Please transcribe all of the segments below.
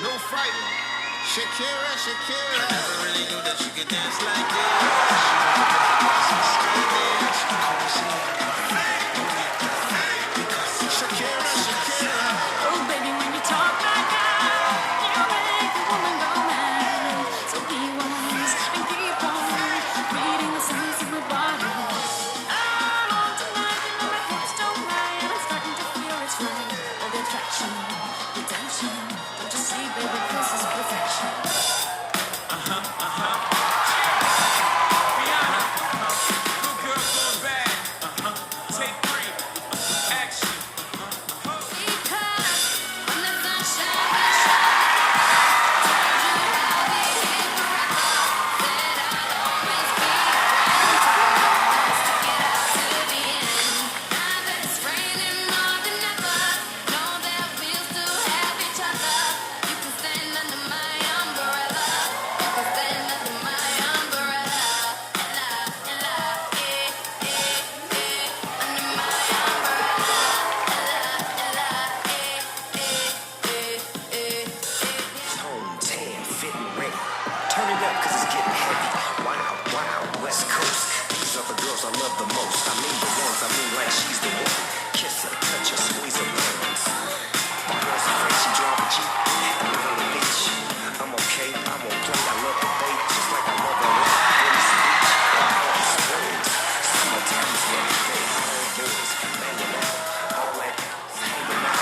No fighting. Shakira, Shakira. I never really knew that you could dance like this. Shakira, Shakira. Oh, baby, when you talk like that, you make a woman go mad. So be wise and keep on reading the signs of my body. I'm on tonight, you know my hips don't lie, and I'm starting to feel it's right. All the attraction, the tension. Don't you see, baby, this is perfection. Good girl going bad. Take 3. Action. Because when the sunshine is shining, told you I'll be here forever. Said I'll always be ready to get out to the end. Now that it's raining more than ever, know that we'll still have each other. You can stand under my umbrella. You can stand under my umbrella. Ella, Ella, under my umbrella. Home, tan, fit and ready. Turn it up cause it's getting heavy. Wow, wow, West Coast. These are the girls I love the most. I mean the ones, I mean like she's the one. Kiss her, touch her, squeeze her bones. My girl's afraid she drive a Jeep and live on the beach. I'm okay, I won't play. I love the bay just like I love the lake. Venice Beach, Palm Springs. Summertime is every day. Homeboys, banging out, all that hanging out.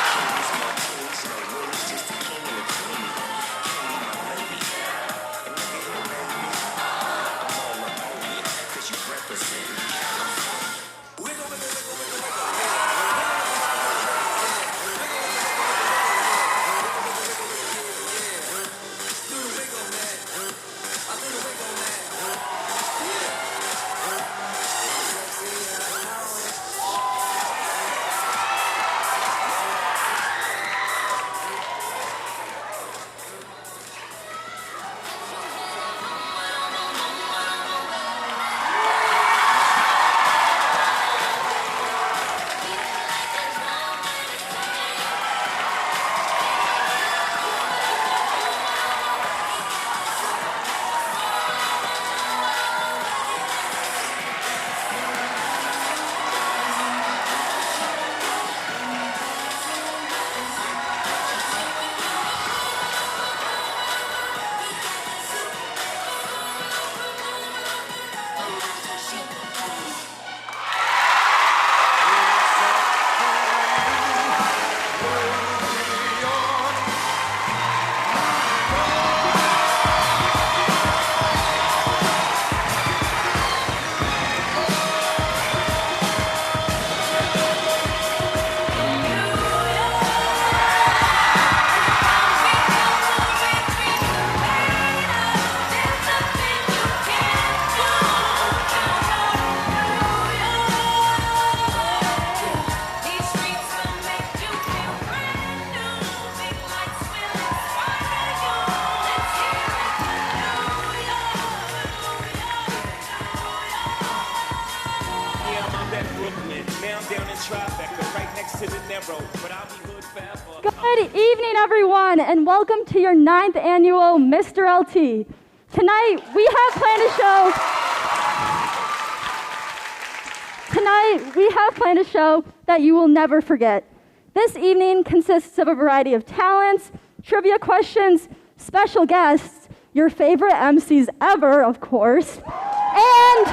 Kings, martinis, no wings, just the king and the queen. Katie, my lady, and look at her, baby. I'm all up on you, cause you represent Good evening, everyone, and welcome to your 9th annual Mr. LT. Tonight, we have planned a show that you will never forget. This evening consists of a variety of talents, trivia questions, special guests, your favorite MCs ever, of course, and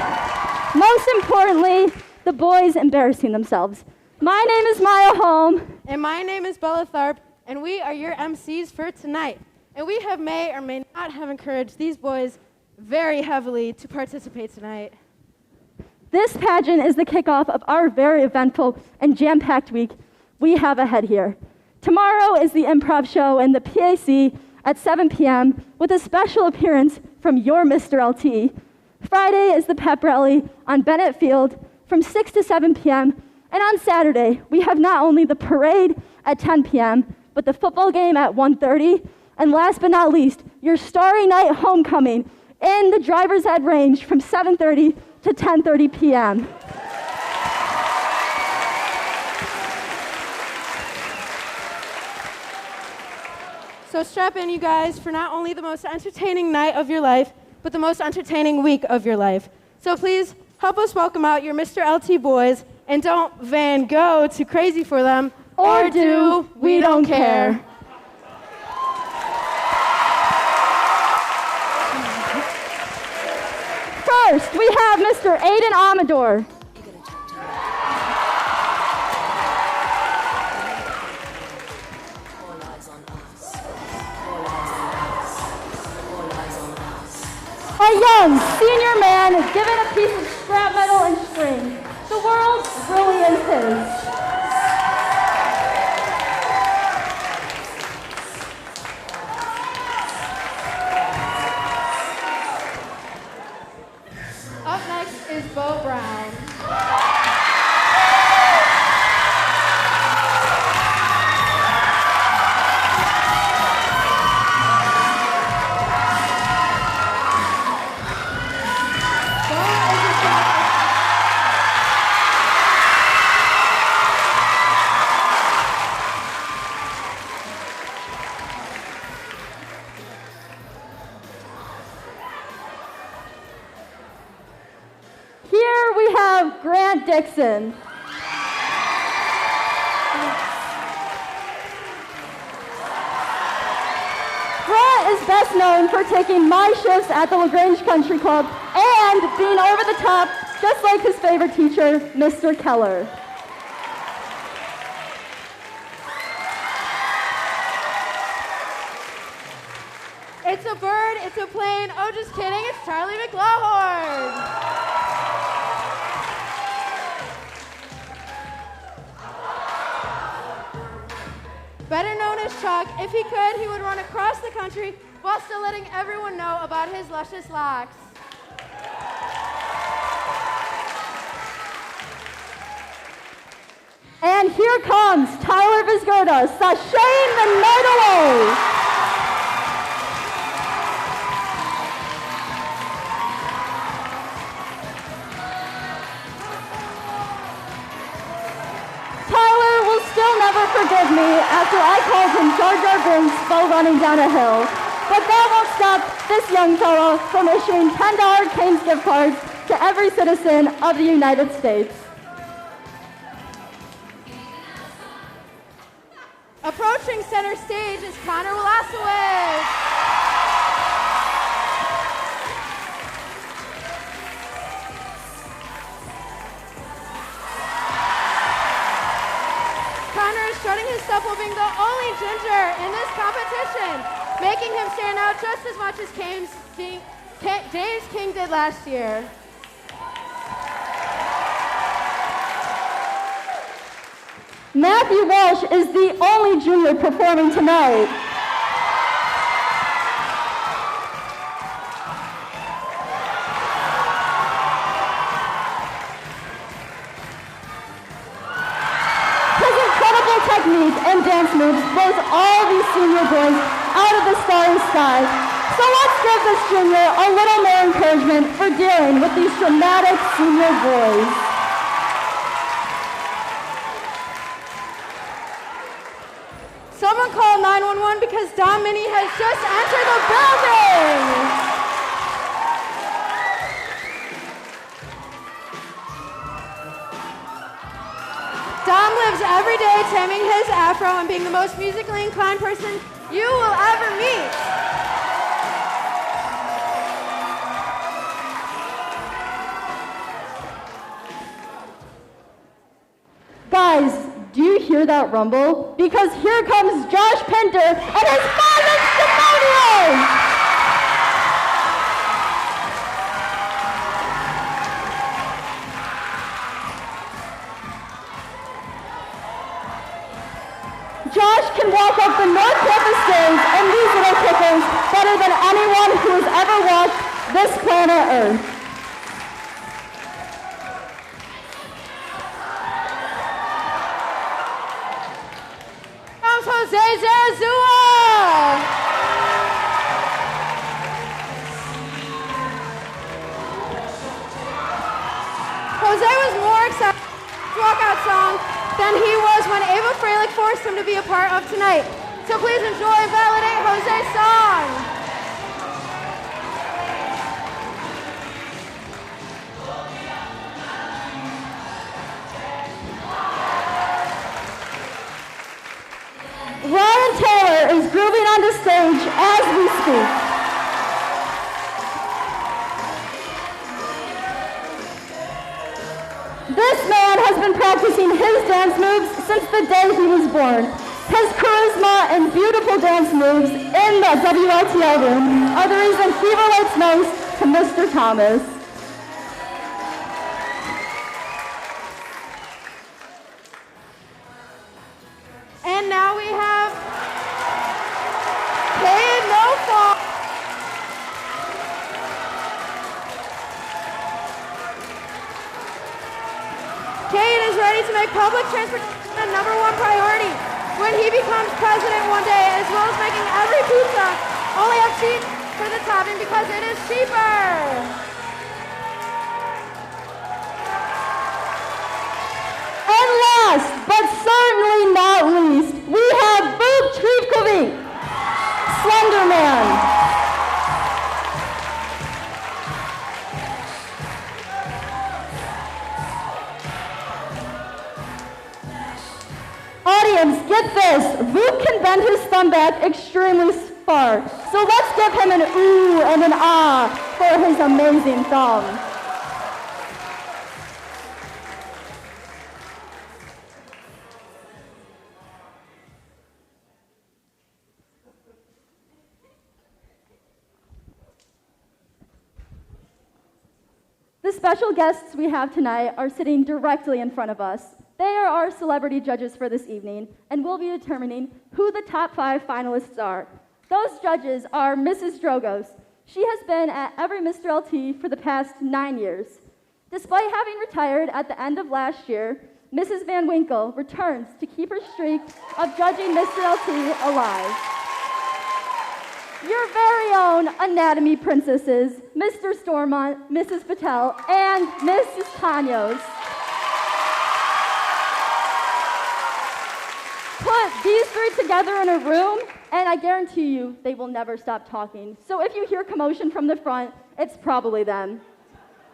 most importantly, the boys embarrassing themselves. My name is Maya Holm. And my name is Bella Tharp, and we are your MCs for tonight. And we may or may not have encouraged these boys very heavily to participate tonight. This pageant is the kickoff of our very eventful and jam-packed week we have ahead here. Tomorrow is the improv show in the PAC at 7 p.m. with a special appearance from your Mr. LT. Friday is the pep rally on Bennett Field from 6 to 7 p.m. And on Saturday, we have not only the parade at 10 p.m., but the football game at 1:30, and last but not least, your Starry Night homecoming in the Driver's Ed range from 7:30 to 10:30 p.m. So strap in, you guys, for not only the most entertaining night of your life, but the most entertaining week of your life. So please help us welcome out your Mr. LT boys, and don't Van Gogh too crazy for them, Or do We Don't Care. First, we have Mr. Aiden Amador. A young senior man is given a piece of scrap metal and string. The world really is his. Up next is Bo Brown. Here we have Grant Dixon. Grant is best known for taking my shifts at the LaGrange Country Club and being over the top, just like his favorite teacher, Mr. Keller. It's a bird, it's a plane. Oh, just kidding, it's Charlie McLaughlin. Better known as Chuck, if he could, he would run across the country while still letting everyone know about his luscious locks. And here comes Tyler Vizgerda, sashaying the night away. Tyler will still never forgive me after I called him Jar Jar Binks while running down a hill. But that won't stop this young fellow from issuing $10 Cane's gift cards to every citizen of the United States. Approaching center stage is Connor Wlasowicz. Connor is strutting his stuff while being the only ginger in this competition, making him stand out just as much as James King did last year. Matthew Walsh is the only junior performing tonight. His incredible technique and dance moves blows all these senior boys out of the starry sky. So let's give this junior a little more encouragement for dealing with these dramatic senior boys. Someone call 911 because Dom Mini has just entered the building. Dom lives every day taming his afro and being the most musically inclined person you will ever meet. Guys, do you hear that rumble? Because here comes Josh Pender and his Father Stefanios! Josh can walk up the North Campus stage and these little kickers better than anyone who has ever walked this planet Earth. Comes Jose Zarazua. Jose was more excited for the walkout song than he was when Ava Freilich forced him to be a part of tonight. So please enjoy Validate Jose's song. Ryan Taylor is grooving on the stage as we speak. This man has been practicing his dance moves since the day he was born. His charisma and beautiful dance moves in the WLTL room are the reason he relates most to Mr. Thomas. And now we have Cade Nofal. Cade is ready to make public transportation a number one priority when he becomes president one day, as well as making every pizza only have cheese for the topping because it is cheaper. And last, but certainly not least, we have Vuk Trivkovic, Slender Man. Audience, get this. Vuk can bend his thumb back extremely far. So let's give him an ooh and an ah for his amazing thumb. The special guests we have tonight are sitting directly in front of us. They are our celebrity judges for this evening, and we'll be determining who the top 5 finalists are. Those judges are Mrs. Drogos. She has been at every Mr. LT for the past 9 years. Despite having retired at the end of last year, Mrs. Van Winkle returns to keep her streak of judging Mr. LT alive. Your very own anatomy princesses, Mr. Stormont, Mrs. Patel, and Mrs. Tanyos. Put these 3 together in a room, and I guarantee you they will never stop talking. So if you hear commotion from the front, it's probably them.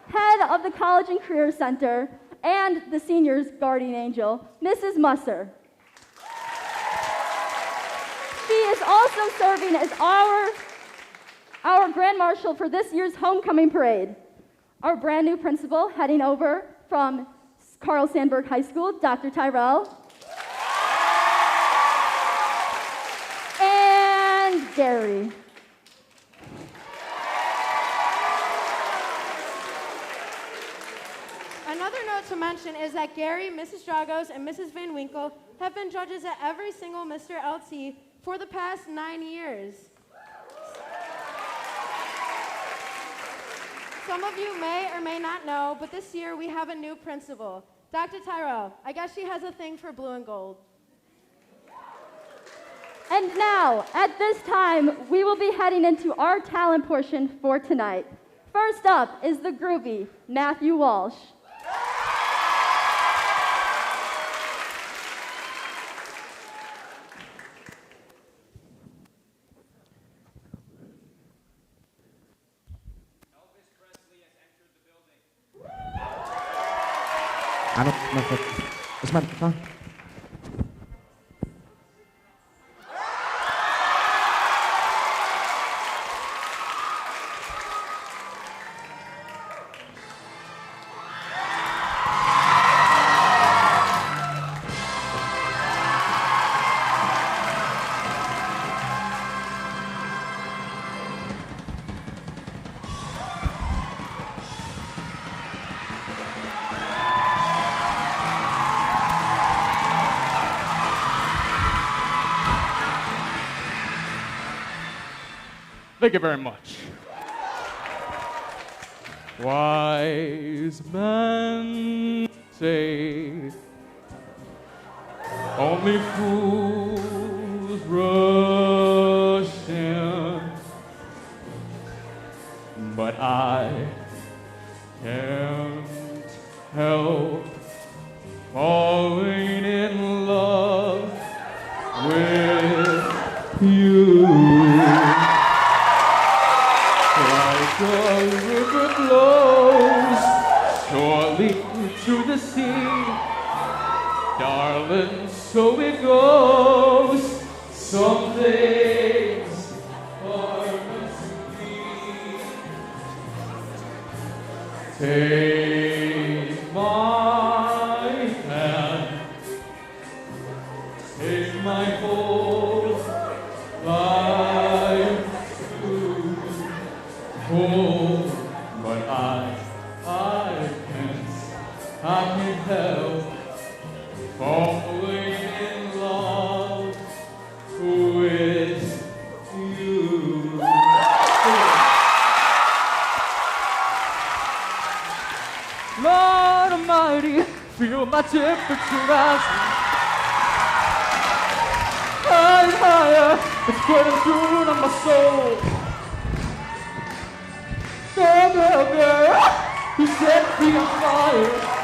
Head of the College and Career Center and the seniors' guardian angel, Mrs. Musser. She is also serving as our Grand Marshal for this year's homecoming parade. Our brand new principal heading over from Carl Sandburg High School, Dr. Tyrell. And Gary. Another note to mention is that Gary, Mrs. Dragos, and Mrs. Van Winkle have been judges at every single Mr. LT for the past 9 years. Some of you may or may not know, but this year we have a new principal, Dr. Tyrell. I guess she has a thing for blue and gold. And now, at this time, we will be heading into our talent portion for tonight. First up is the groovy Matthew Walsh. Ano, masuk. Usman, saan? Thank you very much. Wise men say only fools rush in, but I can't help falling in love with you. Like a river flows surely to the sea, darling, so it goes. Some things are meant to be. Take my hand, take my whole life to hold, but I can't help falling in love with you. Lord Almighty, feel my temperature rising. Higher, higher, it's burning through to my soul. Girl, girl, girl, you set me on fire.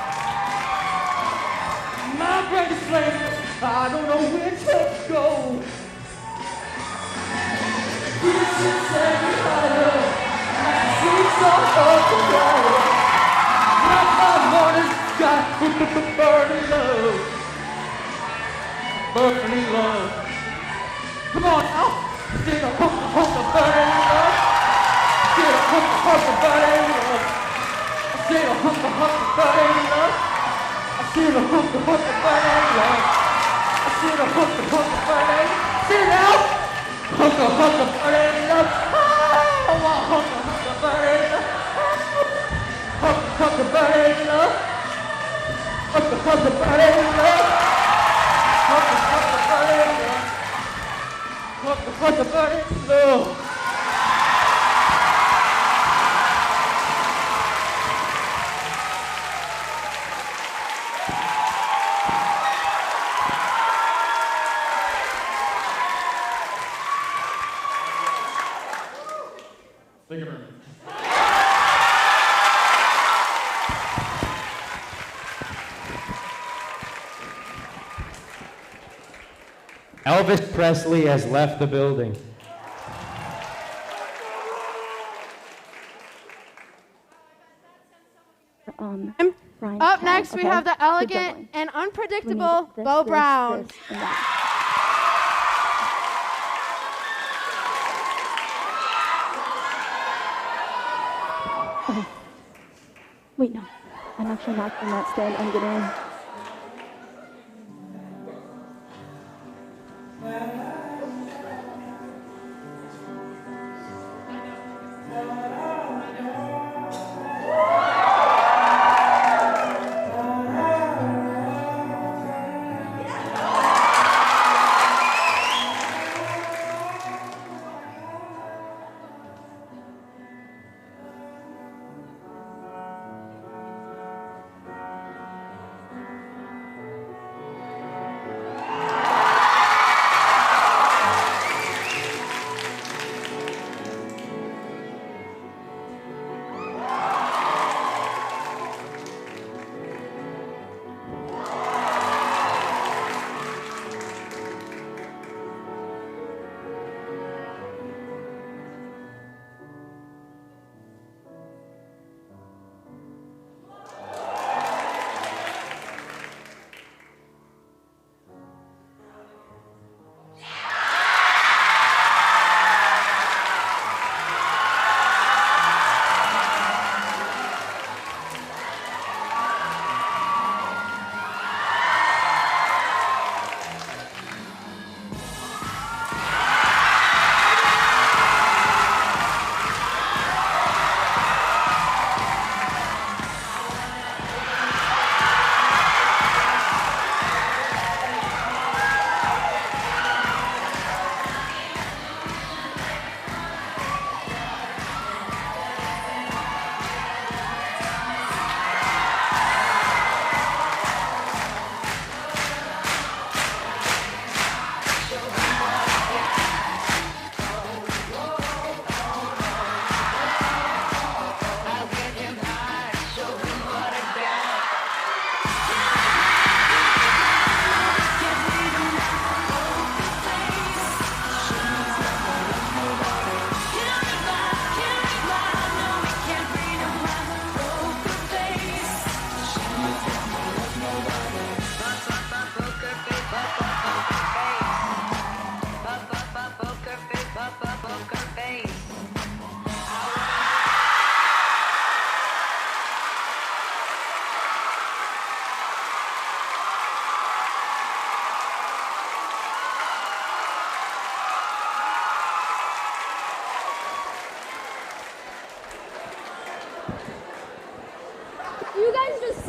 My brain is flaming, I don't know where to go. You should set me higher, like the streets of Chicago. Like my morning sky with burning love, burning love. Come on now, get a hook of burning love. Get a hook of burning love. Get a hook of burning love. I see the hook of burning love. I see the hook of burning. See it now, hook of burning love. I want hook of burning love. Hook of burning love. Hook of burning love. Hook of burning love. Hook of burning love. Thank you very much. Elvis Presley has left the building. Ryan Up Kell, next, we okay? have the Keep elegant going. and We need unpredictable this, Bo this, Brown. this, and that. Okay. Wait, no. I'm actually not in that stand. I'm getting.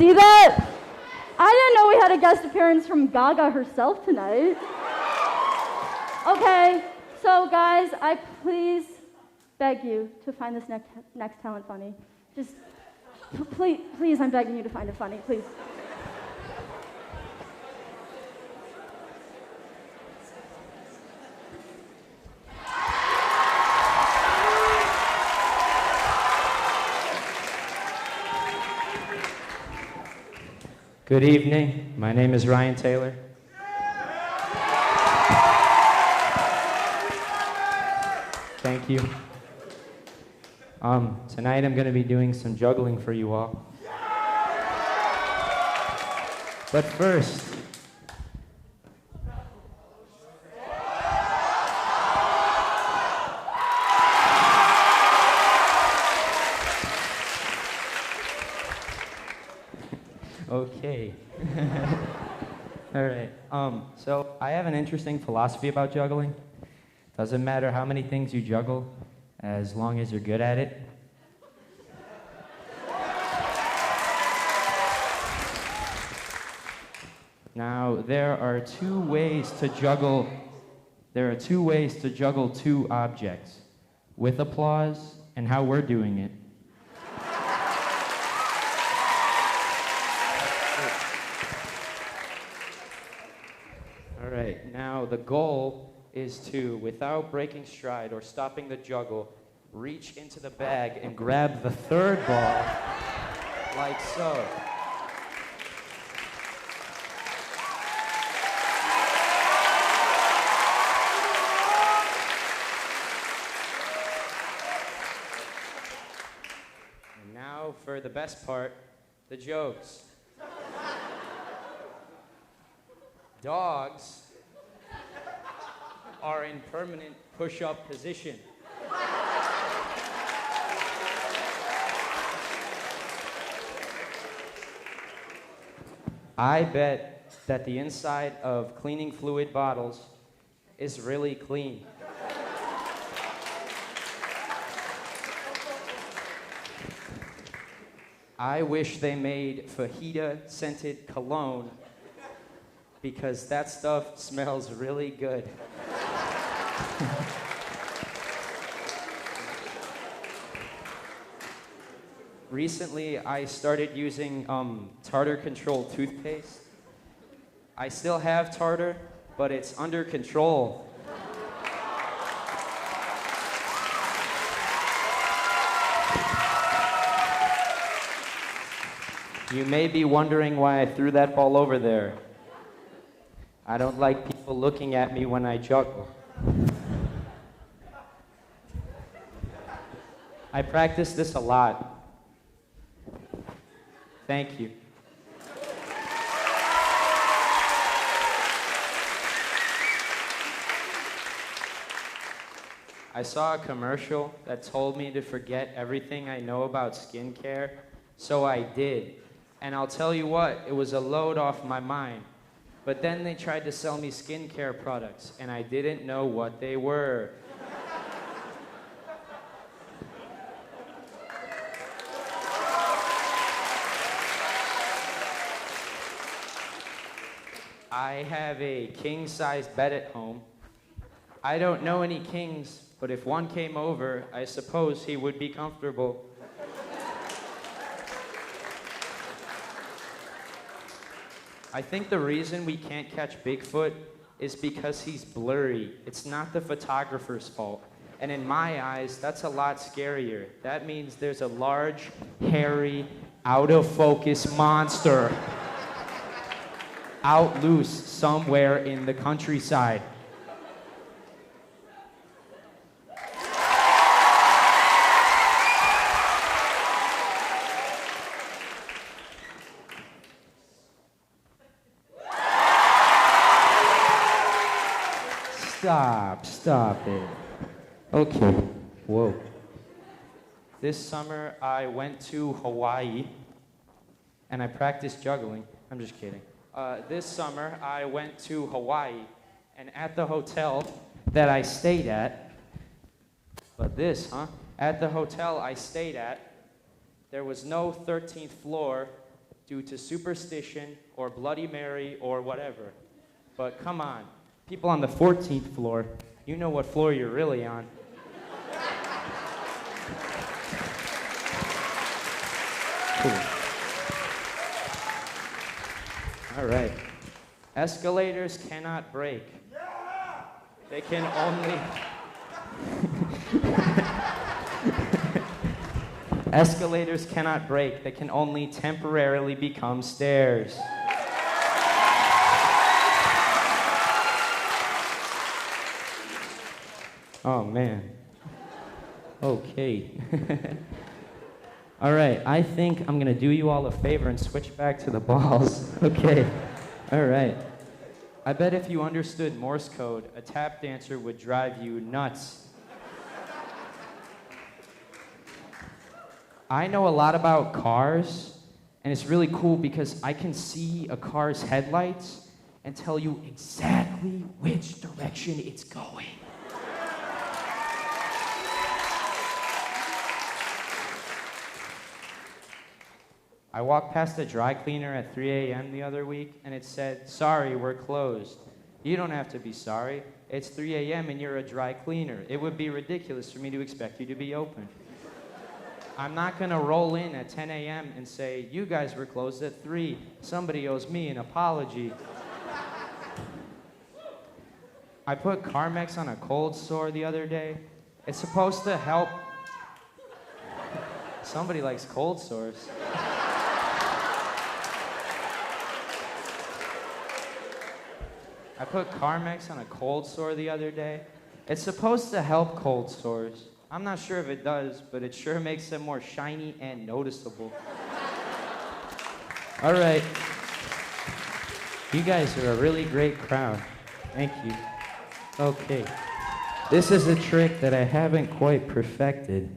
see that? I didn't know we had a guest appearance from Gaga herself tonight. Okay, so guys, I please beg you to find this next talent funny. Just, please, I'm begging you to find it funny, please. Good evening. My name is Ryan Taylor. Thank you. Tonight I'm going to be doing some juggling for you all. But first, okay. All right. So I have an interesting philosophy about juggling. Doesn't matter how many things you juggle, as long as you're good at it. Now, there are two ways to juggle two objects, with applause and how we're doing it. All right, now the goal is to, without breaking stride or stopping the juggle, reach into the bag and grab the third ball, like so. And now for the best part, the jokes. Dogs are in permanent push-up position. I bet that the inside of cleaning fluid bottles is really clean. I wish they made fajita-scented cologne because that stuff smells really good. Recently, I started using tartar control toothpaste. I still have tartar, but it's under control. You may be wondering why I threw that ball over there. I don't like people looking at me when I juggle. I practice this a lot. Thank you. I saw a commercial that told me to forget everything I know about skincare, so I did. And I'll tell you what, it was a load off my mind. But then they tried to sell me skincare products, and I didn't know what they were. I have a king-size bed at home. I don't know any kings, but if one came over, I suppose he would be comfortable. I think the reason we can't catch Bigfoot is because he's blurry. It's not the photographer's fault. And in my eyes, that's a lot scarier. That means there's a large, hairy, out-of-focus monster out loose somewhere in the countryside. Stop it. Okay, whoa. This summer, I went to Hawaii, and I practiced juggling. I'm just kidding. This summer, I went to Hawaii, and at the hotel that I stayed at, at the hotel I stayed at, there was no 13th floor due to superstition or Bloody Mary or whatever. But come on, people on the 14th floor, you know what floor you're really on. Cool. All right. Escalators cannot break. They can only... Escalators cannot break. They can only temporarily become stairs. Oh, man. Okay. All right, I think I'm gonna do you all a favor and switch back to the balls. Okay, all right. I bet if you understood Morse code, a tap dancer would drive you nuts. I know a lot about cars, and it's really cool because I can see a car's headlights and tell you exactly which direction it's going. I walked past a dry cleaner at 3 a.m. the other week, and it said, "Sorry, we're closed." You don't have to be sorry. It's 3 a.m. and you're a dry cleaner. It would be ridiculous for me to expect you to be open. I'm not gonna roll in at 10 a.m. and say, "You guys were closed at 3. Somebody owes me an apology." I put Carmex on a cold sore the other day. It's supposed to help. Somebody likes cold sores. I put Carmex on a cold sore the other day. It's supposed to help cold sores. I'm not sure if it does, but it sure makes them more shiny and noticeable. All right. You guys are a really great crowd. Thank you. Okay. This is a trick that I haven't quite perfected,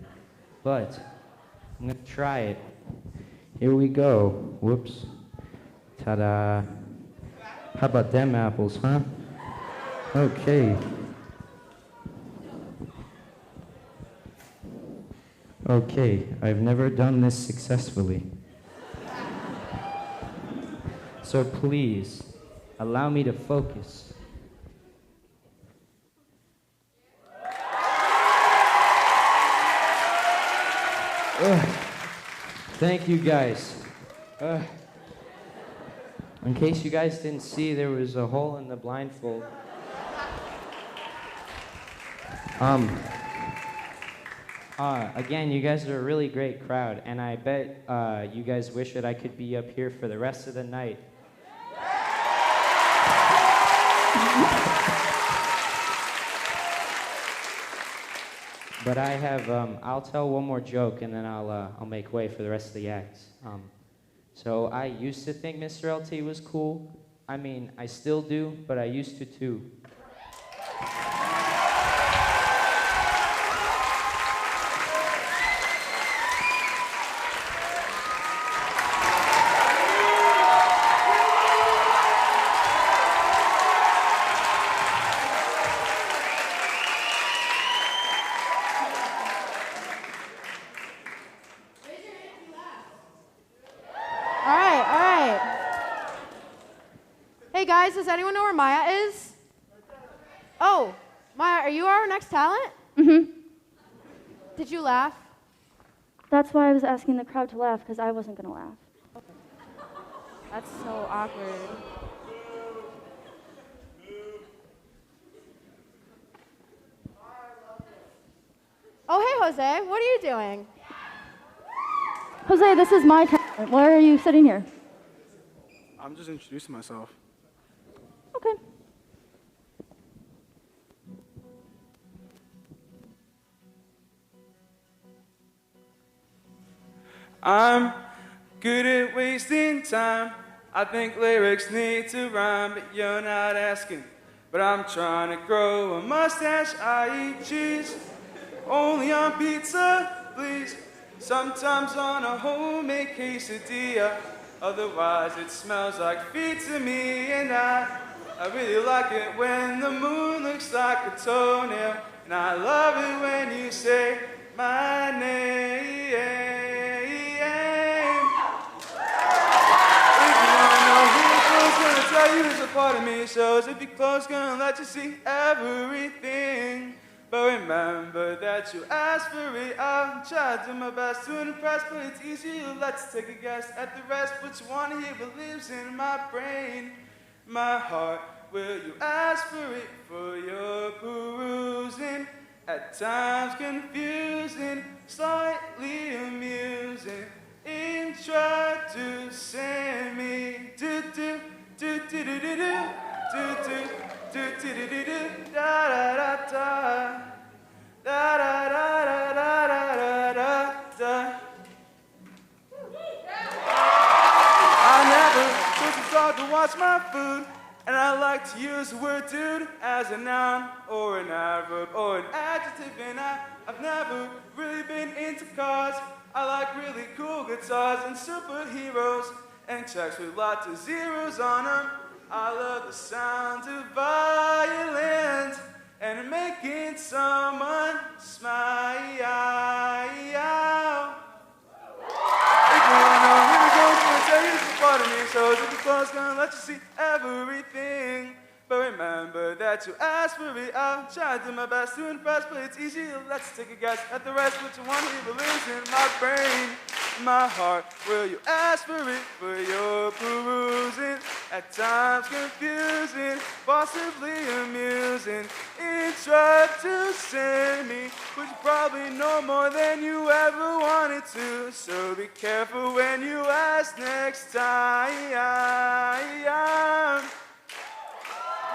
but I'm gonna try it. Here we go. Whoops. Ta-da. How about them apples, huh? Okay. Okay, I've never done this successfully. So please, allow me to focus. Thank you guys. In case you guys didn't see, there was a hole in the blindfold. Again, you guys are a really great crowd, and I bet you guys wish that I could be up here for the rest of the night. But I have, I'll tell one more joke, and then I'll make way for the rest of the acts. So I used to think Mr. LT was cool. I mean, I still do, but I used to too. Hey guys, does anyone know where Maya is? Oh, Maya, are you our next talent? Mm-hmm. Did you laugh? That's why I was asking the crowd to laugh, because I wasn't going to laugh. That's so awkward. Oh, hey, Jose, what are you doing? Jose, this is my talent. Why are you sitting here? I'm just introducing myself. Okay. I'm good at wasting time. I think lyrics need to rhyme, but you're not asking. But I'm trying to grow a mustache. I eat cheese, only on pizza, please. Sometimes on a homemade quesadilla. Otherwise it smells like feet to me. And I really like it when the moon looks like a toenail. And I love it when you say my name. tell you it's a part of me. Shows if you're close, gonna let you see everything. But remember that you asked for it. I'll try to do my best to impress, but it's easy. Let's take a guess at the rest. What you want to hear but lives in my brain, my heart. Will you ask for it for your perusing? At times confusing, slightly amusing. Introducing me. Do do do do do do do do do do do do do do da da da da da da da da da da da. I never took the thought to watch my food, and I like to use the word dude as a noun or an adverb or an adjective, and I've never really been into cars. I like really cool guitars and superheroes and checks with lots of zeros on them. I love the sound of violins and making someone smile. If you wanna know, here we go, gonna tell you this is part of me. So if you're close, gonna let you see everything. But remember that you asked for it. I'll try to do my best to impress, but it's easy. Let's take a guess at the rest. What you want to hear but lives in my brain, my heart. Will you ask for it for your perusing? At times confusing, possibly amusing. Introducing me, which you probably know more than you ever wanted to. So be careful when you ask next time.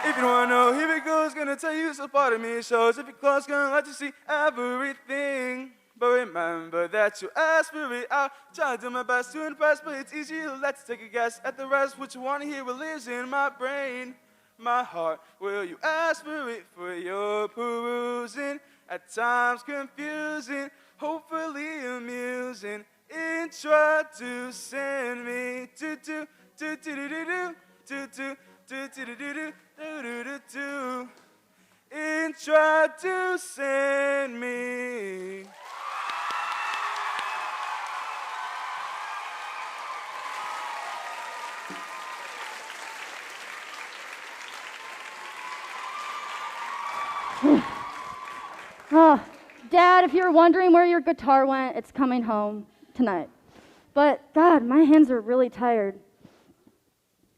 If you don't wanna know, here it goes, gonna tell you it's a part of me. It shows if you're close, gonna let you see everything. But remember that you asked for it. I'll try to do my best to impress, but it's easy. Let's take a guess at the rest. What you wanna hear what lives in my brain, my heart. Will you ask for it for your perusing? At times confusing, hopefully amusing. Introducing me to do do do do do do do do do do do do. Introducing me. Oh, Dad, if you're wondering where your guitar went, it's coming home tonight. But God, my hands are really tired.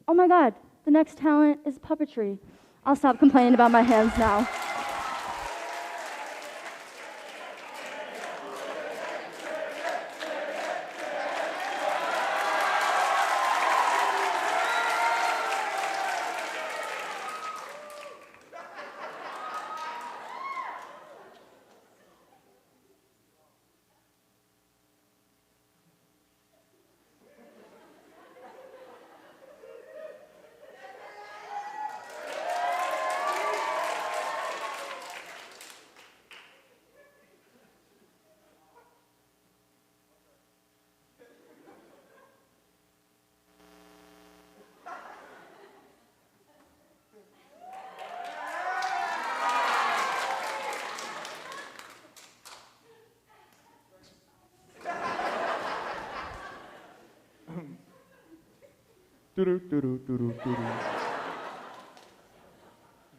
Oh my God. The next talent is puppetry. I'll stop complaining about my hands now.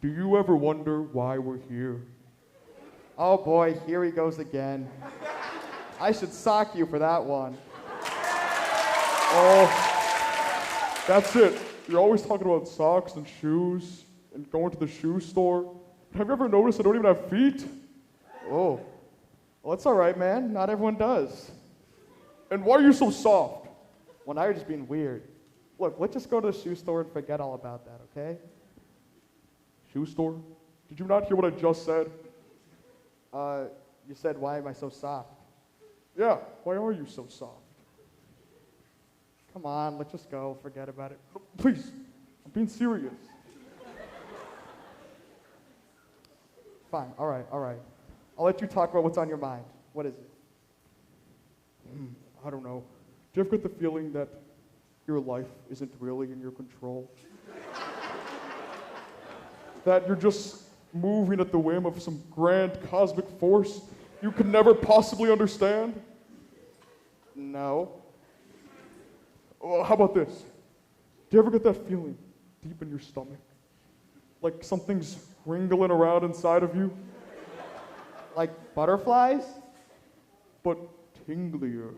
Do you ever wonder why we're here? Oh boy, here he goes again. I should sock you for that one. Oh, that's it. You're always talking about socks and shoes and going to the shoe store. Have you ever noticed I don't even have feet? Oh, well, it's all right, man. Not everyone does. And why are you so soft? Well, now you're just being weird. Look, let's just go to the shoe store and forget all about that, okay? Shoe store? Did you not hear what I just said? You said, why am I so soft? Yeah, why are you so soft? Come on, let's just go. Forget about it. No, please, I'm being serious. Fine, all right. I'll let you talk about what's on your mind. What is it? I don't know. Do you ever get the feeling that your life isn't really in your control? That you're just moving at the whim of some grand cosmic force you could never possibly understand? No. Well, how about this? Do you ever get that feeling deep in your stomach. Like something's wriggling around inside of you, Like butterflies? but tinglier.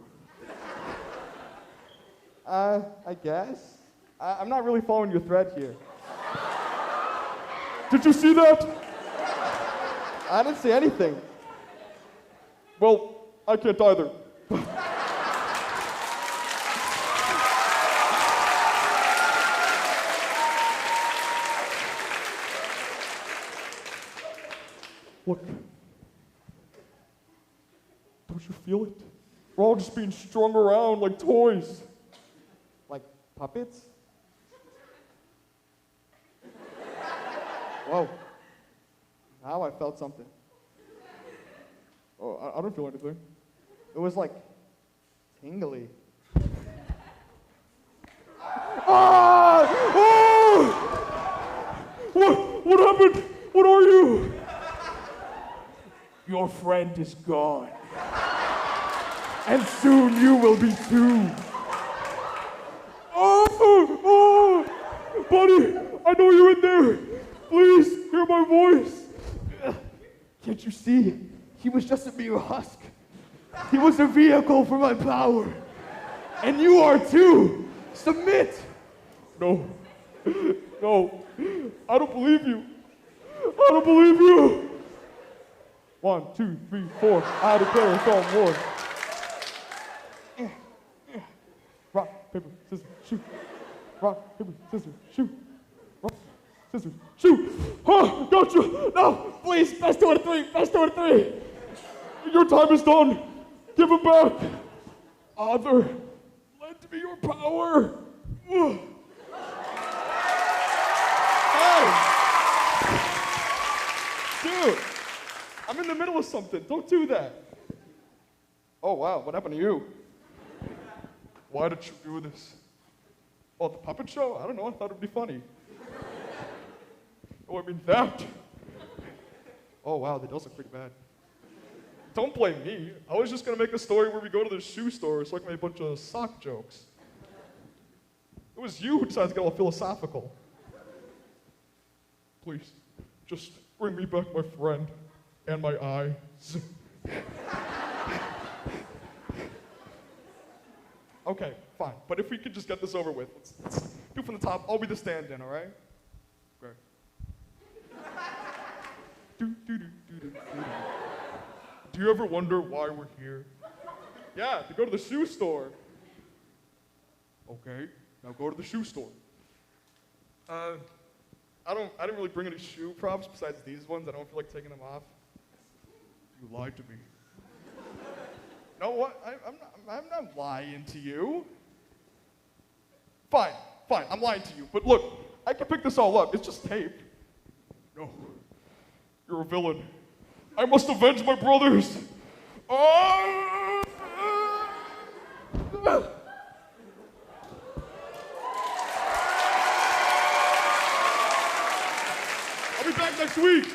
I guess. I'm not really following your thread here. Did you see that? I didn't see anything. Well, I can't either. Look. Don't you feel it? We're all just being strung around like toys. Like puppets? Whoa. Now I felt something. Oh, I don't feel anything. It was like tingly. Ah! Oh! What happened? What are you? Your friend is gone. And soon you will be too. Oh! Buddy, I know you're in there. Please, hear my voice. Can't you see? He was just a mere husk. He was a vehicle for my power. And you are too. Submit. No. No. I don't believe you. I don't believe you. 1, 2, 3, 4. I declare it's on war. Rock, paper, scissors, shoot. Rock, paper, scissors, shoot. Rock, scissors, shoot. Huh, gotcha. No, please, best 2 out of 3. Best 2 out of 3. Your time is done. Give him back. Other, lend me your power. Ugh. Hey! Dude, I'm in the middle of something. Don't do that. Oh, wow, what happened to you? Why did you do this? Oh, the puppet show? I don't know, I thought it'd be funny. Oh, I mean that. Oh, wow, that does look pretty bad. Don't blame me. I was just gonna make a story where we go to the shoe store so I can make a bunch of sock jokes. It was you who decided to get all philosophical. Please, just bring me back my friend and my eyes. Okay, fine. But if we could just get this over with, let's do from the top. I'll be the stand-in, all right? Okay. Do you ever wonder why we're here? Yeah, to go to the shoe store. Okay, now go to the shoe store. I didn't really bring any shoe props besides these ones. I don't feel like taking them off. You lied to me. No, what? I'm not lying to you. Fine, I'm lying to you. But look, I can pick this all up. It's just tape. No, you're a villain. I must avenge my brothers. Oh! I'll be back next week.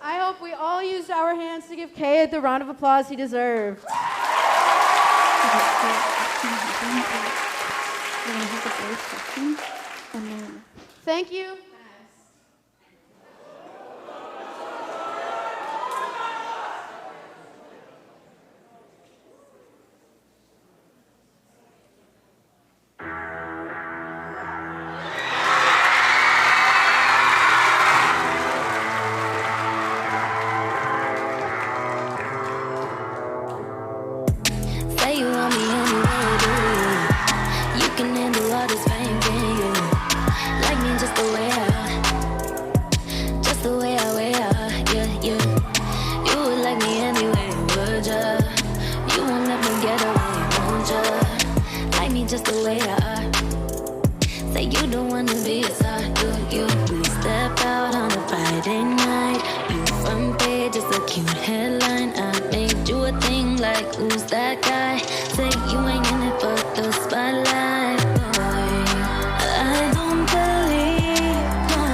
I hope we all used our hands to give Kay the round of applause he deserved. Thank you. Say you want me anyway, do you? You can handle all this fame, can you? Like me just the way I wear, yeah. You would like me anyway, would ya? You won't let me get away, won't ya? Like me just the way I are. Say you don't wanna be a star, do you? We step out on a Friday night. You front page, just a cute headline. I made you a thing like, who's that guy? Say you ain't in it for the spotlight, boy. I don't believe no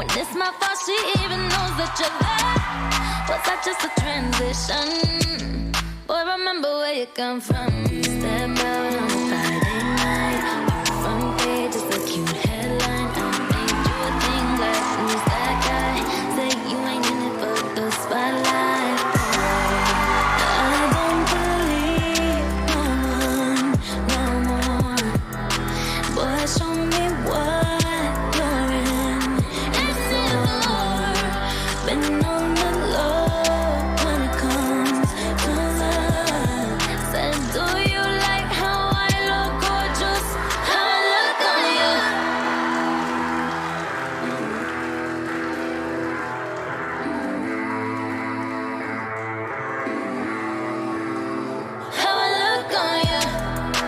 When it's my fault, she even knows that you're there. Was that just a transition? Boy, remember where you come from. Step out on a Friday night. Front page is a cute headline. I made you a thing like, who's that guy? Say you ain't in it for the spotlight. I don't believe no more. Boy, show me what you're in. And it's more. Been on the low when it comes to love. Said, do you like how I look gorgeous? How I look on you? How I look on you? How I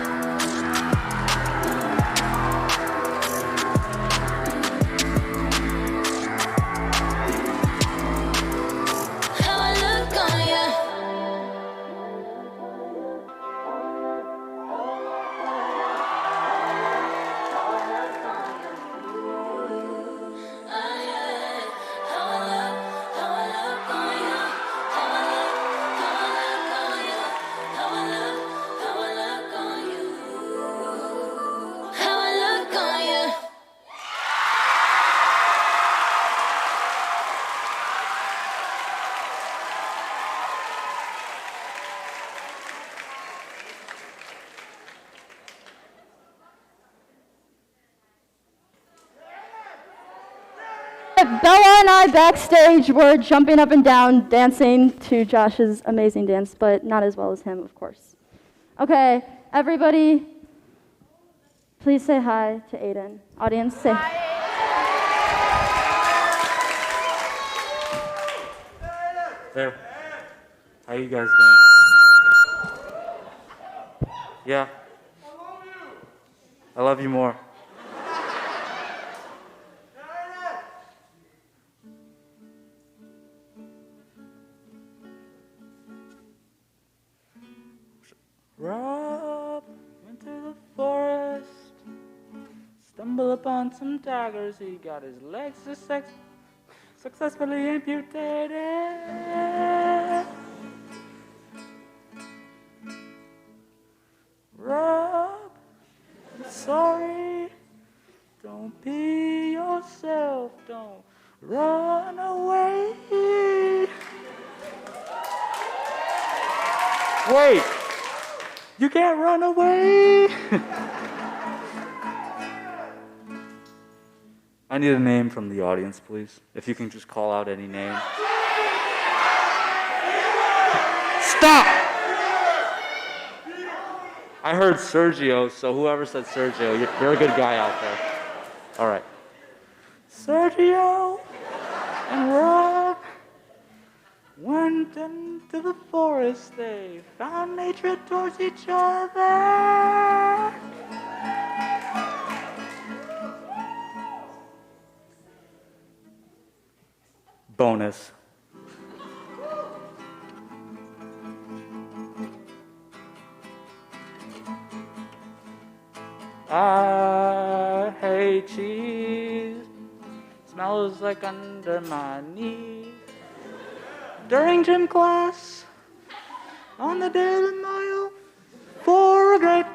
look on you? How I look on you? Bella and I backstage were jumping up and down, dancing to Josh's amazing dance, but not as well as him, of course. Okay, everybody, please say hi to Aiden. Audience, say hi. There. How you guys doing? Yeah. I love you more. Rob went to the forest, stumbled upon some tigers. He got his legs successfully amputated. Rob, I'm sorry. Don't be yourself. Don't run away. Wait, you can't run away. I need a name from the audience, please. If you can just call out any name. Stop! I heard Sergio, so whoever said Sergio, you're a good guy out there. All right. Sergio and Rob went into the forest. They found nature towards each other. Bonus. I hate cheese. Smells like under my knees. During gym class, on the daily mile, for a great.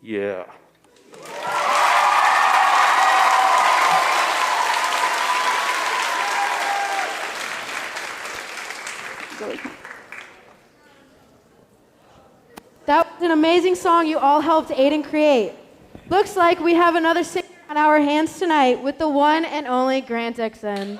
Yeah. That was an amazing song you all helped Aiden create. Looks like we have another singer on our hands tonight with the one and only Grant Dixon.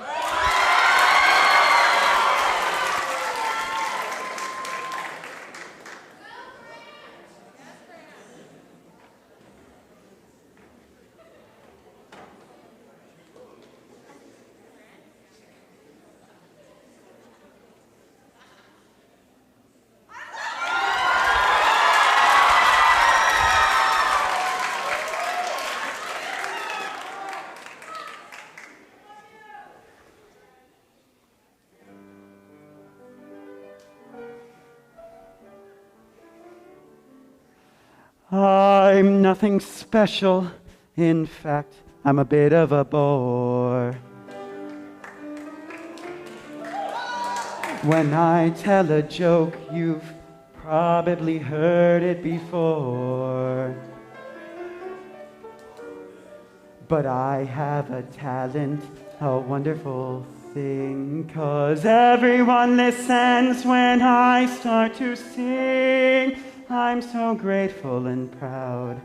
I'm nothing special. In fact, I'm a bit of a bore. When I tell a joke, you've probably heard it before. But I have a talent, a wonderful thing, 'cause everyone listens when I start to sing. I'm so grateful and proud.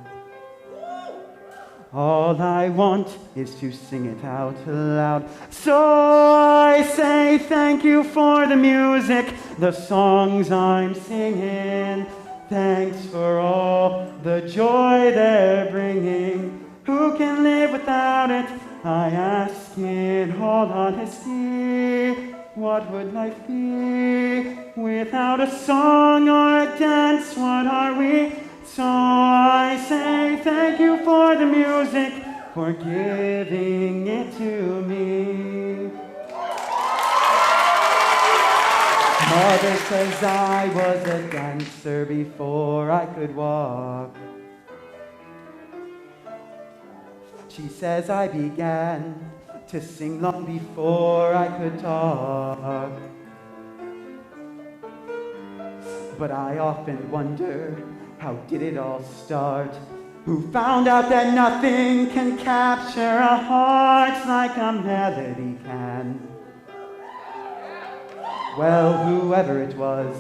All I want is to sing it out loud. So I say thank you for the music, the songs I'm singing. Thanks for all the joy they're bringing. Who can live without it? I ask in all honesty. What would life be without a song or a dance? What are we? So I say thank you for the music, for giving it to me. Mother says I was a dancer before I could walk. She says I began to sing long before I could talk. But I often wonder, how did it all start? Who found out that nothing can capture a heart like a melody can? Well, whoever it was,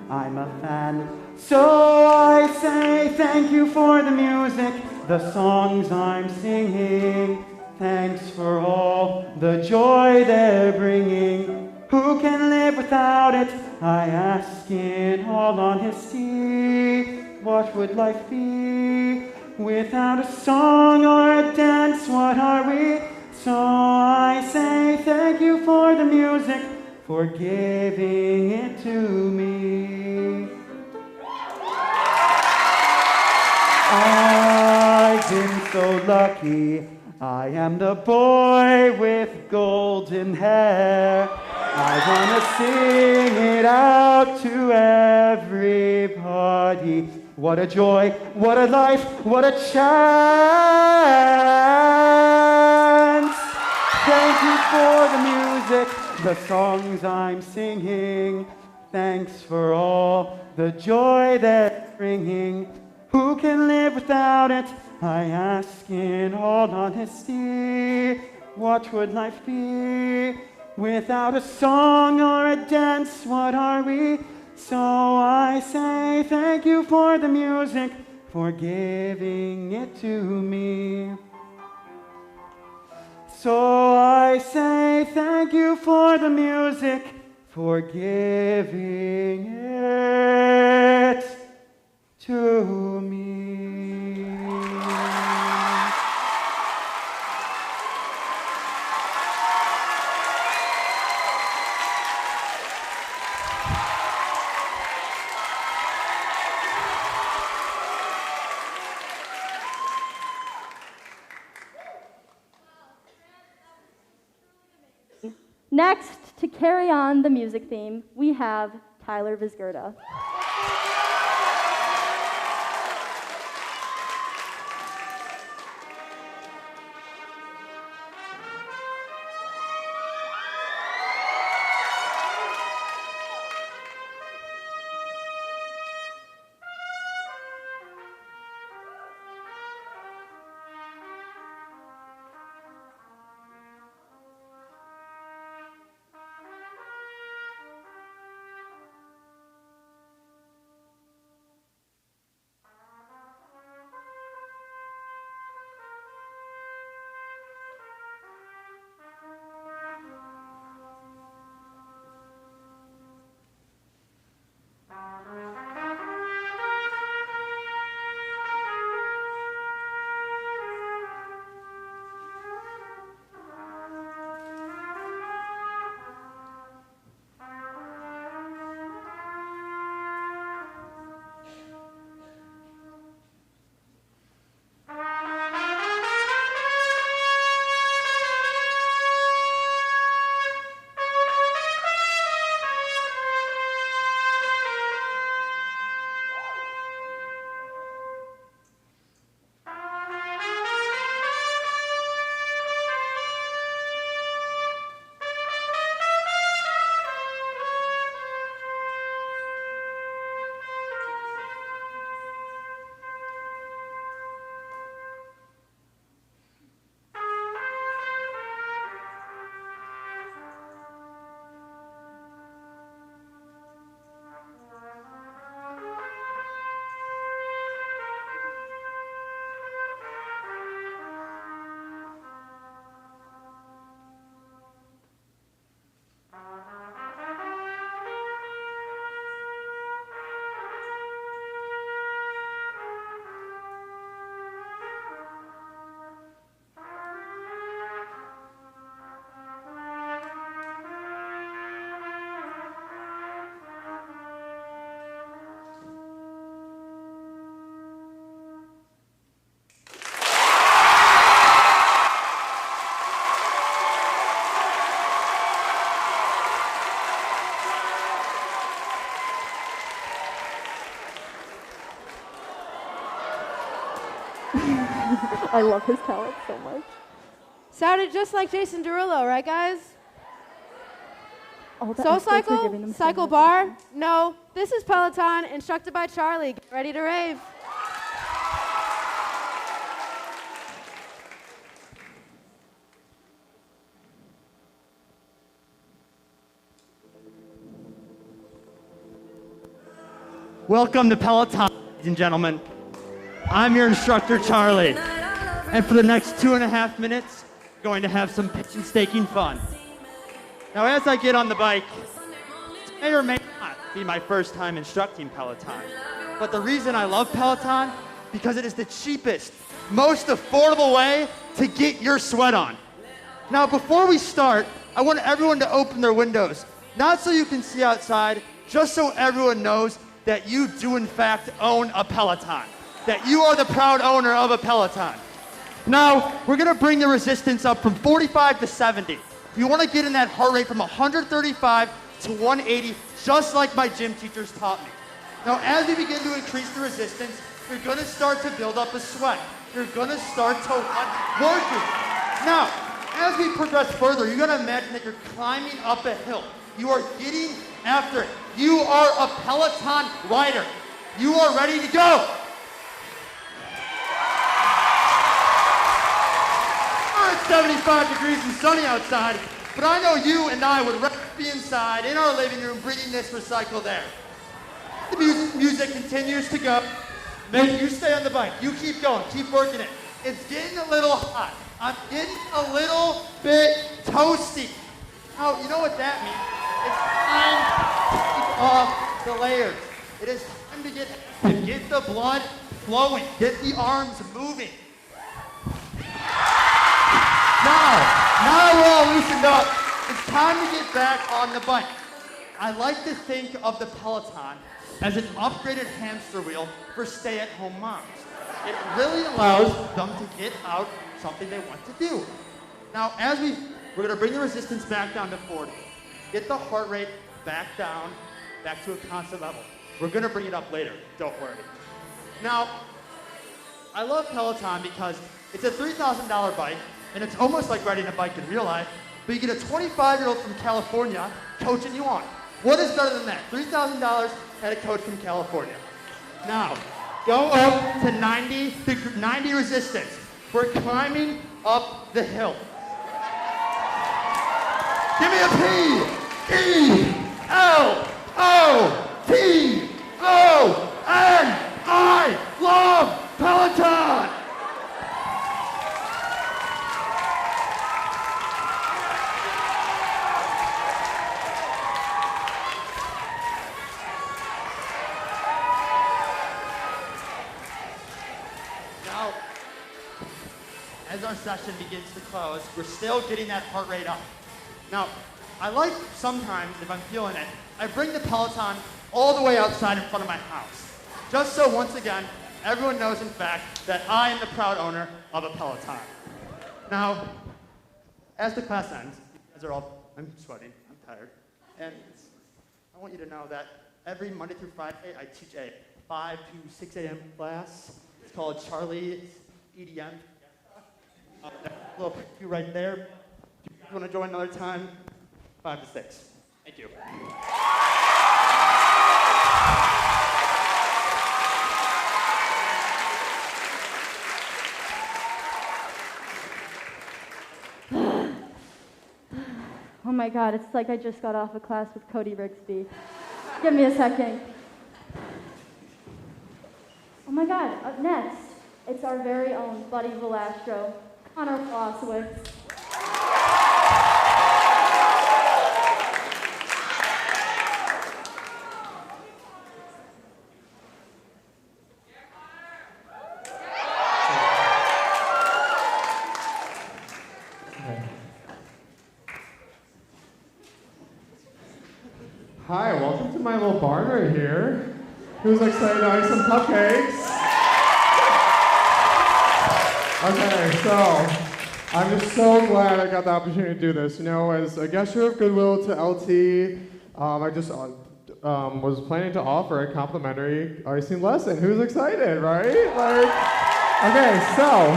I'm a fan. So I say thank you for the music, the songs I'm singing. Thanks for all the joy they're bringing. Who can live without it? I ask in all honesty. What would life be without a song or a dance? What are we? So I say thank you for the music, for giving it to me. I've been so lucky. I am the boy with golden hair. I wanna sing it out to everybody. What a joy, what a life, what a chance. Thank you for the music, the songs I'm singing. Thanks for all the joy they're bringing. Who can live without it? I ask in all honesty. What would life be without a song or a dance? What are we? So I say thank you for the music, for giving it to me. So I say thank you for the music, for giving it to me. Next, to carry on the music theme, we have Tyler Vizgerda. I love his talent so much. Sounded just like Jason Derulo, right, guys? All the Soul experts are giving Cycle? them so Cycle much Bar? No. This is Peloton, instructed by Charlie. Get ready to rave. Welcome to Peloton, ladies and gentlemen. I'm your instructor, Charlie. And for the next 2.5 minutes, we're going to have some painstaking fun. Now, as I get on the bike, it may or may not be my first time instructing Peloton. But the reason I love Peloton, because it is the cheapest, most affordable way to get your sweat on. Now, before we start, I want everyone to open their windows. Not so you can see outside, just so everyone knows that you do in fact own a Peloton. That you are the proud owner of a Peloton. Now, we're gonna bring the resistance up from 45 to 70. You wanna get in that heart rate from 135 to 180, just like my gym teachers taught me. Now, as we begin to increase the resistance, you're gonna start to build up a sweat. You're gonna start to work it. Now, as we progress further, you're gonna imagine that you're climbing up a hill. You are getting after it. You are a Peloton rider. You are ready to go. It's 75 degrees and sunny outside, but I know you and I would rather be inside in our living room breathing this recycled air. The music continues to go. Man, you stay on the bike. You keep going. Keep working it. It's getting a little hot. I'm getting a little bit toasty. Now, you know what that means? It's time to keep off the layers. It is time to get the blood flowing. Get the arms moving. Now we're all loosened up. It's time to get back on the bike. I like to think of the Peloton as an upgraded hamster wheel for stay-at-home moms. It really allows them to get out something they want to do. Now, we're gonna bring the resistance back down to 40. Get the heart rate back down, back to a constant level. We're gonna bring it up later, don't worry. Now, I love Peloton because it's a $3,000 bike, and it's almost like riding a bike in real life, but you get a 25-year-old from California coaching you on. What is better than that? $3,000 and a coach from California. Now, go up to 90 resistance. We're climbing up the hill. Give me a P, E, L, O, T, O, N. I love Peloton. Now, as our session begins to close, we're still getting that heart rate up. Now, I like sometimes, if I'm feeling it, I bring the Peloton all the way outside in front of my house. Just so, once again, everyone knows, in fact, that I am the proud owner of a Peloton. Now, as the class ends, I'm sweating, I'm tired, and I want you to know that every Monday through Friday, I teach a 5 to 6 a.m. class. It's called Charlie's EDM. A little preview right there. If you want to join another time, 5 to 6. Thank you. Oh my God, it's like I just got off a class with Cody Rigsby. Give me a second. Oh my God, up next, it's our very own Buddy Velastro, Connor Flosowitz. Hi, welcome to my little barn right here. Who's excited to have some cupcakes? Okay, so I'm just so glad I got the opportunity to do this. You know, as a gesture of goodwill to LT, I just was planning to offer a complimentary icing lesson. Who's excited, right? Okay, so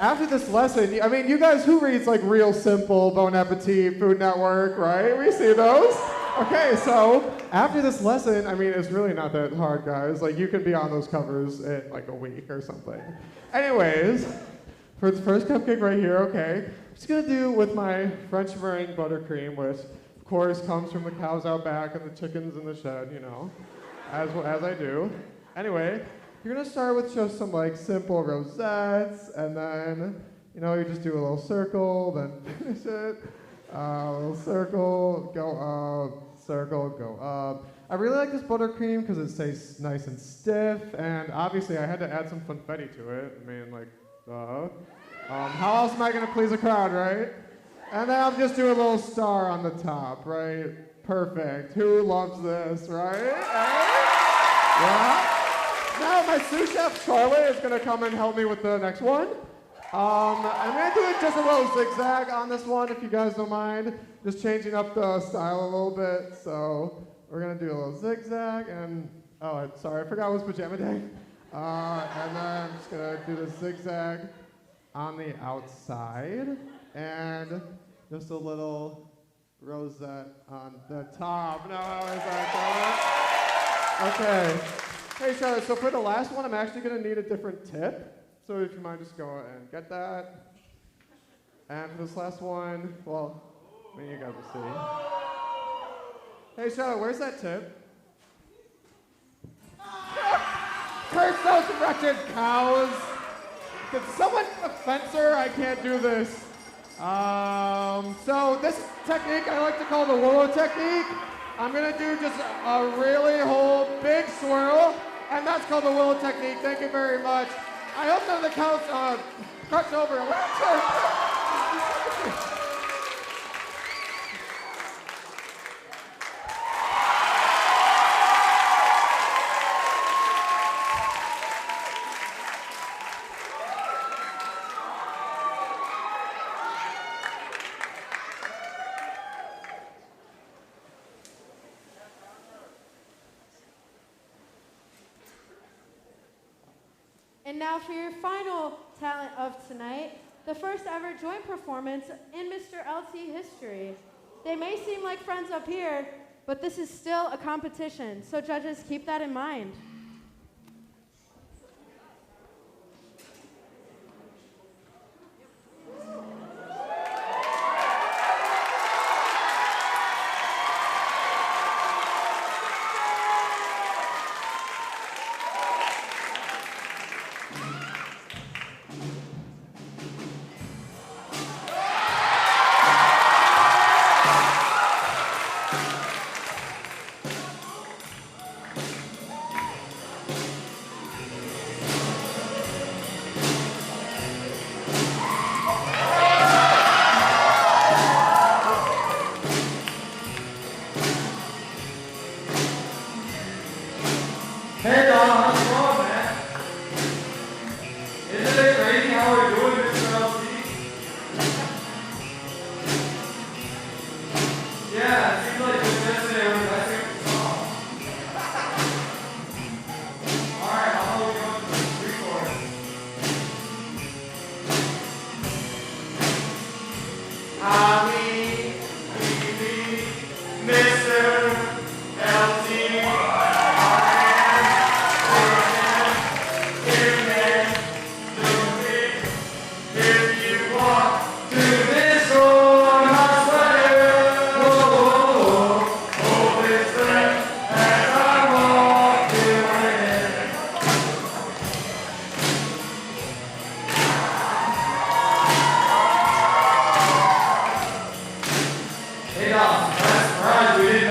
after this lesson, I mean, you guys, who reads like Real Simple, Bon Appetit, Food Network, right? We see those. Okay, so after this lesson, I mean, it's really not that hard, guys. Like, you can be on those covers in like a week or something. Anyways, for the first cupcake right here, okay, I'm just gonna do with my French meringue buttercream, which of course comes from the cows out back and the chickens in the shed, you know, as I do. Anyway, you're gonna start with just some like simple rosettes, and then, you know, you just do a little circle, then finish it. A little circle, go up, circle, go up. I really like this buttercream because it stays nice and stiff, and obviously I had to add some funfetti to it. I mean, like, how else am I gonna please a crowd, right? And then I'm just doing a little star on the top, right? Perfect. Who loves this, right? Yeah? Now my sous chef Charlotte is gonna come and help me with the next one. I'm gonna do it just a little zigzag on this one, if you guys don't mind. Just changing up the style a little bit. So we're gonna do a little zigzag, and sorry, I forgot it was pajama day. And then I'm just gonna do the zigzag on the outside, and just a little rosette on the top. No, is that Charlotte? Okay. Hey Charlotte, so for the last one, I'm actually gonna need a different tip. So if you mind, just go and get that. And for this last one, well, I mean, you guys will see. Hey, Charlotte, where's that tip? Curse those wretched cows! Did someone offend her? I can't do this. So this technique I like to call the Willow technique. I'm gonna do just a really whole big swirl, and that's called the Willow technique. Thank you very much. I hope none of the cows cross over. And now for your final talent of tonight, the first ever joint performance in Mr. LT history. They may seem like friends up here, but this is still a competition, so judges, keep that in mind. Hey Don, how's it going, man? Isn't it crazy how we're doing this for LT? Yeah, it seems like just yesterday was my favorite song. Alright, how about we go to the pre-chorus? Mr. LT. Hey, Doc, that's surprise we didn't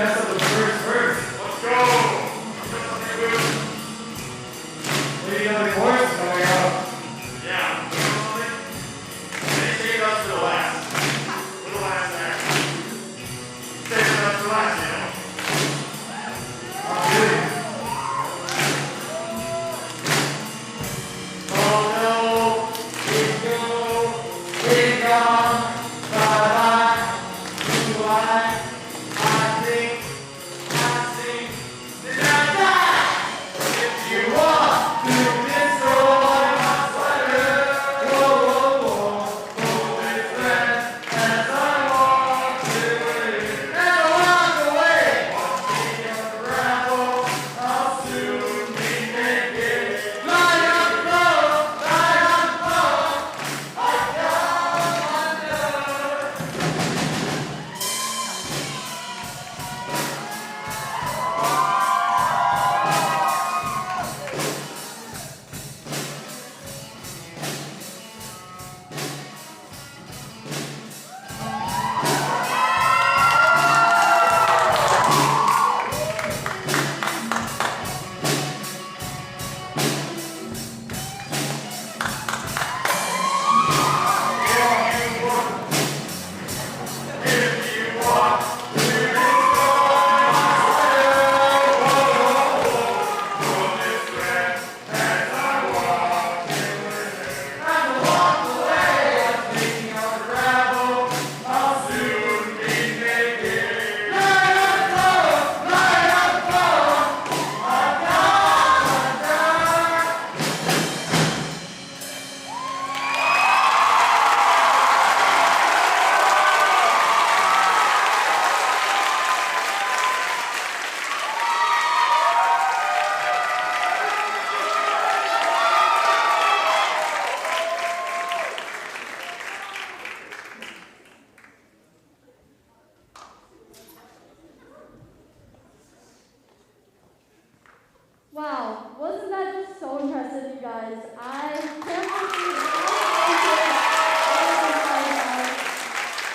guys. I can't believe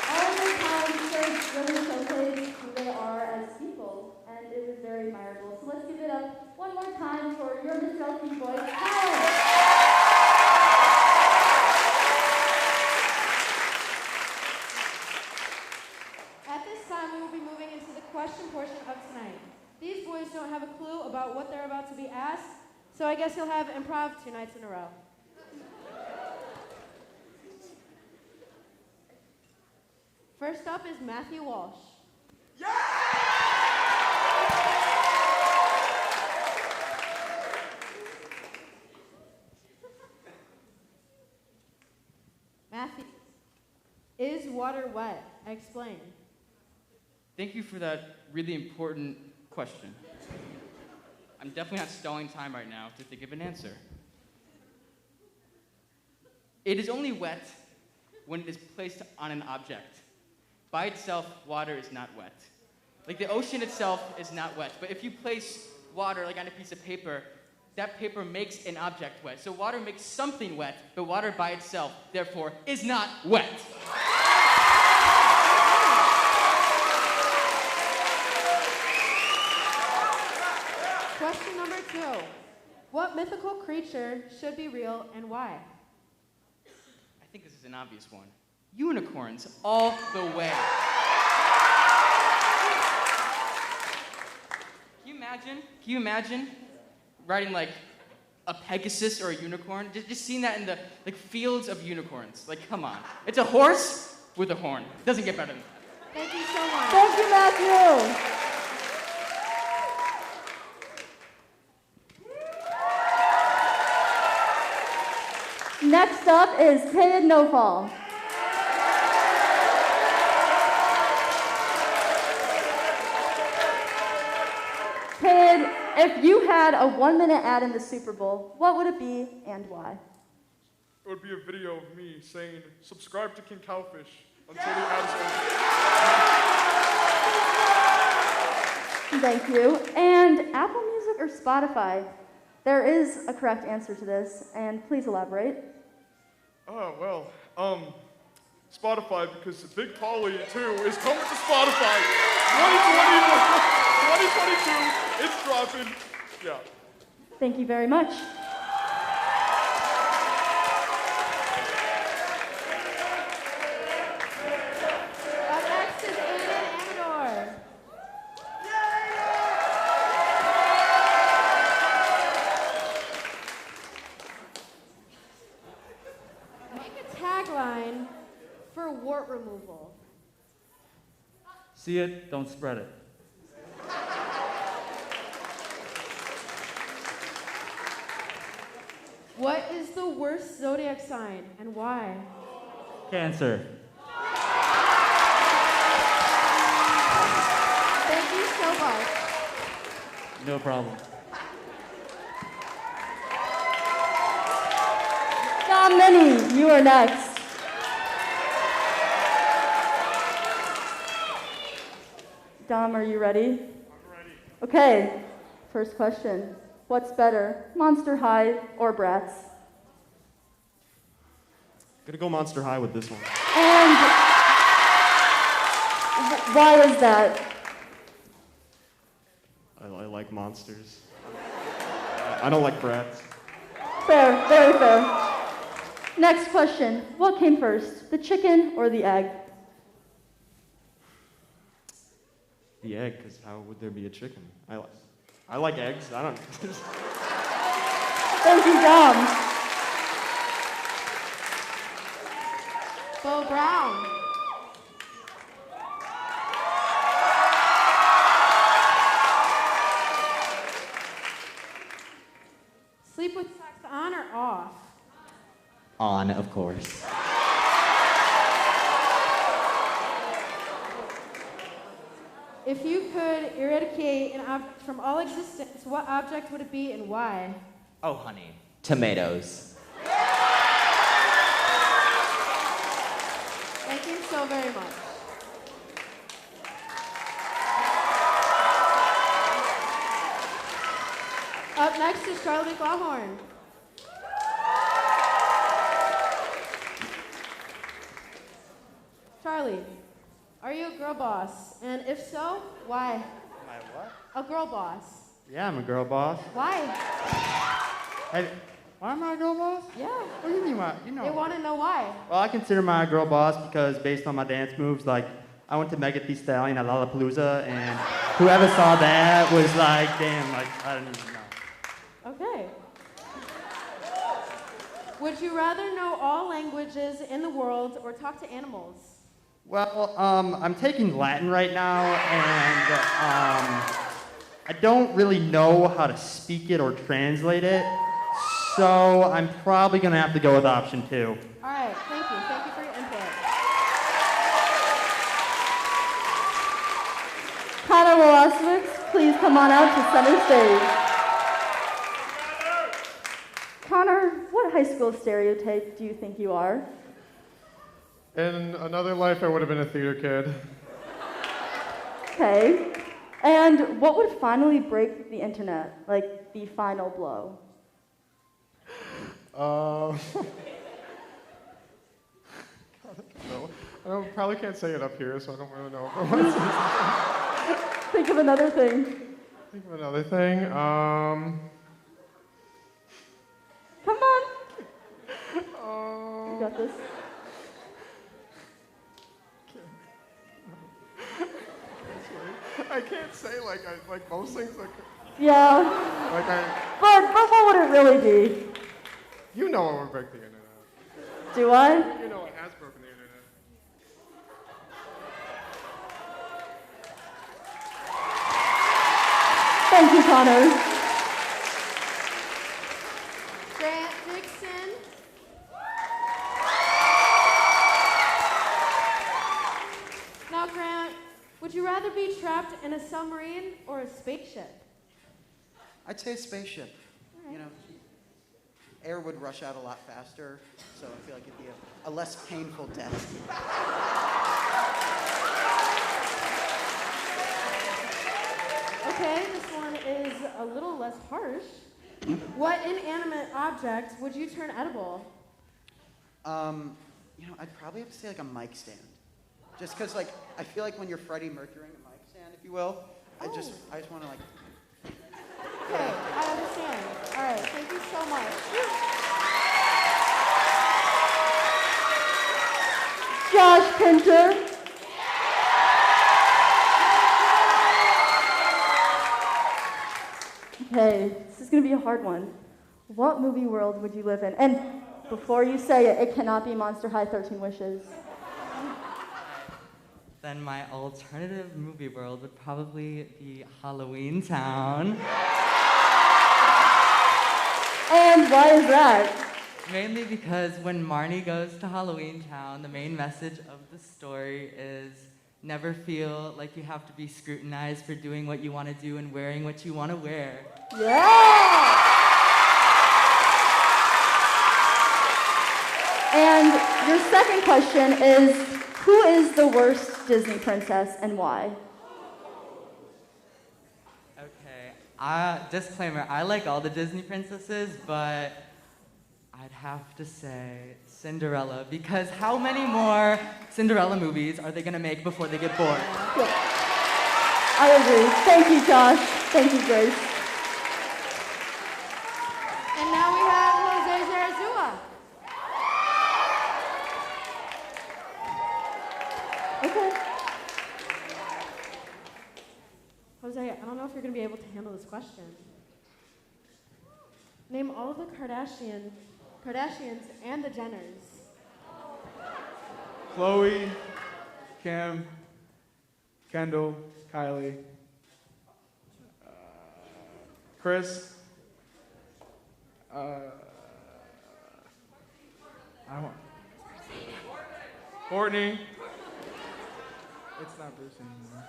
all of the time showcase who they are as people, and it was very admirable. So let's give it up one more time for your Mr. LT Boys. At this time, we will be moving into the question portion of tonight. These boys don't have a clue about what they're about to be asked, so I guess you'll have improv 2 nights in a row. First up is Matthew Walsh. Matthew, is water wet? Explain. Thank you for that really important question. I'm definitely not stalling time right now to think of an answer. It is only wet when it is placed on an object. By itself, water is not wet. Like the ocean itself is not wet, but if you place water like on a piece of paper, that paper makes an object wet. So water makes something wet, but water by itself, therefore, is not wet. Question number 2. What mythical creature should be real and why? I think this is an obvious one. Unicorns all the way. Can you imagine riding like a Pegasus or a unicorn? Just seeing that in the like fields of unicorns. Like, come on. It's a horse with a horn. It doesn't get better than that. Thank you so much. Thank you, Matthew. Next up is Kayed Nofal. Kayed, if you had a 1-minute ad in the Super Bowl, what would it be and why? It would be a video of me saying, subscribe to King Cowfish until the ad is over. Thank you. And Apple Music or Spotify? There is a correct answer to this, and please elaborate. Oh, well, Spotify, because Big Polly 2 is coming to Spotify. 2022, it's dropping. Yeah. Thank you very much. Up next is Aiden Amador. Make a tagline for wart removal. See it, don't spread it. What is the worst zodiac sign and why? Cancer. Thank you so much. No problem. Dom Minnie, you are next. Dom, are you ready? I'm ready. Okay, first question. What's better, Monster High or Bratz? Gonna go Monster High with this one. And why is that? I like monsters. I don't like brats. Fair, very fair. Next question. What came first, the chicken or the egg? The egg, because how would there be a chicken? I like eggs. I don't. Thank you, Dom. Bo Brown. Sleep with sex on or off? On, of course. If you could eradicate an object from all existence, what object would it be and why? Oh, honey. Tomatoes. Thank you so very much. Up next is Charlie McLaughlin. girl boss? And if so, why? Am I what? A girl boss. Yeah, I'm a girl boss. Why? Hey, why am I a girl boss? Yeah. What do you mean why? You know. They want to know why. Well, I consider my a girl boss because based on my dance moves, like I went to Megan Thee Stallion at Lollapalooza, and whoever saw that was like, damn, like I don't even know. Okay. Would you rather know all languages in the world or talk to animals? Well, I'm taking Latin right now, and I don't really know how to speak it or translate it, so I'm probably gonna have to go with option 2. All right, thank you. Thank you for your input. Connor Wolosowicz, please come on out to center stage. Connor, what high school stereotype do you think you are? In another life, I would have been a theater kid. Okay. And what would finally break the internet? Like the final blow? No. I probably can't say it up here, so I don't really know if I want to say it. Think of another thing. Think of another thing. Come on. You got this. I can't say like most things like. Yeah. Like But what would it really be? You know what would break the internet. Do I? You know what has broken the internet. Thank you, Connor. Grant Dixon. Now, Grant, would you rather be trapped in a submarine or a spaceship? I'd say a spaceship. You know, air would rush out a lot faster, so I feel like it'd be a less painful death. Okay, this one is a little less harsh. What inanimate object would you turn edible? You know, I'd probably have to say like a mic stand. Just because, like, I feel like when you're Freddie Mercurying a mic stand, if you will, I just want to, like... Okay, I understand. All right, thank you so much. Josh Pinter. Okay, this is going to be a hard one. What movie world would you live in? And before you say it, it cannot be Monster High 13 Wishes. Then my alternative movie world would probably be Halloween Town. And why is that? Mainly because when Marnie goes to Halloween Town, the main message of the story is never feel like you have to be scrutinized for doing what you want to do and wearing what you want to wear. Yeah! And your second question is, who is the worst Disney princess and why? Okay, disclaimer, I like all the Disney princesses, but I'd have to say Cinderella, because how many more Cinderella movies are they going to make before they get bored? Yeah. I agree. Thank you, Josh. Thank you, Grace. And now we have Jose Zarazua. Okay. Jose, I don't know if you're going to be able to handle this question. Name all of the Kardashians and the Jenners. Khloe, Kim, Kendall, Kylie, Chris, I don't want Courtney. It's not Bruce anymore.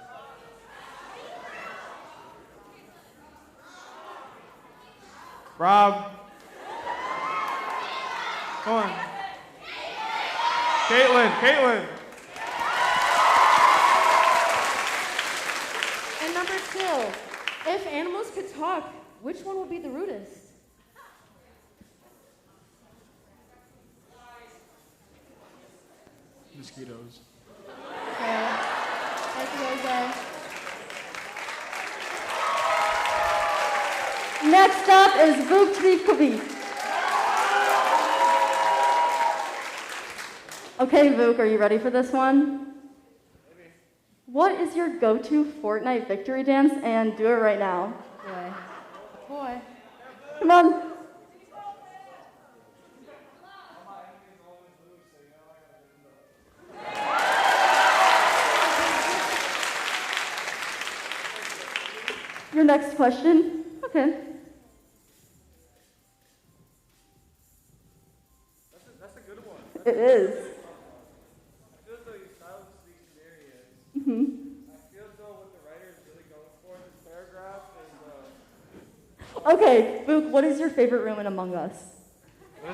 Rob. Come on. Caitlin. And number 2, if animals could talk, which one would be the rudest? Mosquitoes. Okay. Jose. Next up is Vuk Tvikovic. Okay, Vuk, are you ready for this one? What is your go-to Fortnite victory dance? And do it right now. Boy. Come on. Your next question? Okay. That's a good one. It is. I feel as though you silenced these scenarios. Mhm. I feel as though what the writer is really going for in this paragraph is. Okay, Vuk, what is your favorite room in Among Us? What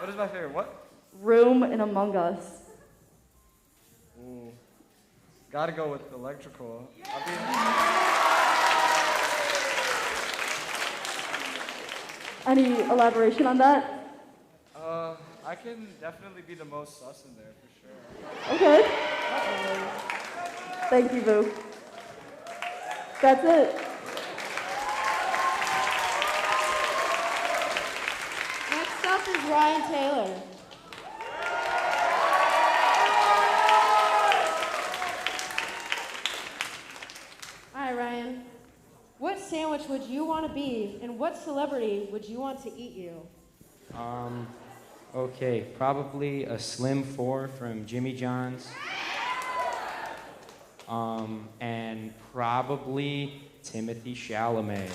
is my favorite? What? Room in Among Us. Ooh. Gotta go with electrical. Any elaboration on that? I can definitely be the most sus in there for sure. Okay. Thank you, Vuk. That's it. Next up is Ryan Taylor. All right, Ryan. What sandwich would you want to be, and what celebrity would you want to eat you? Okay, probably a Slim 4 from Jimmy John's. And probably Timothy Chalamet.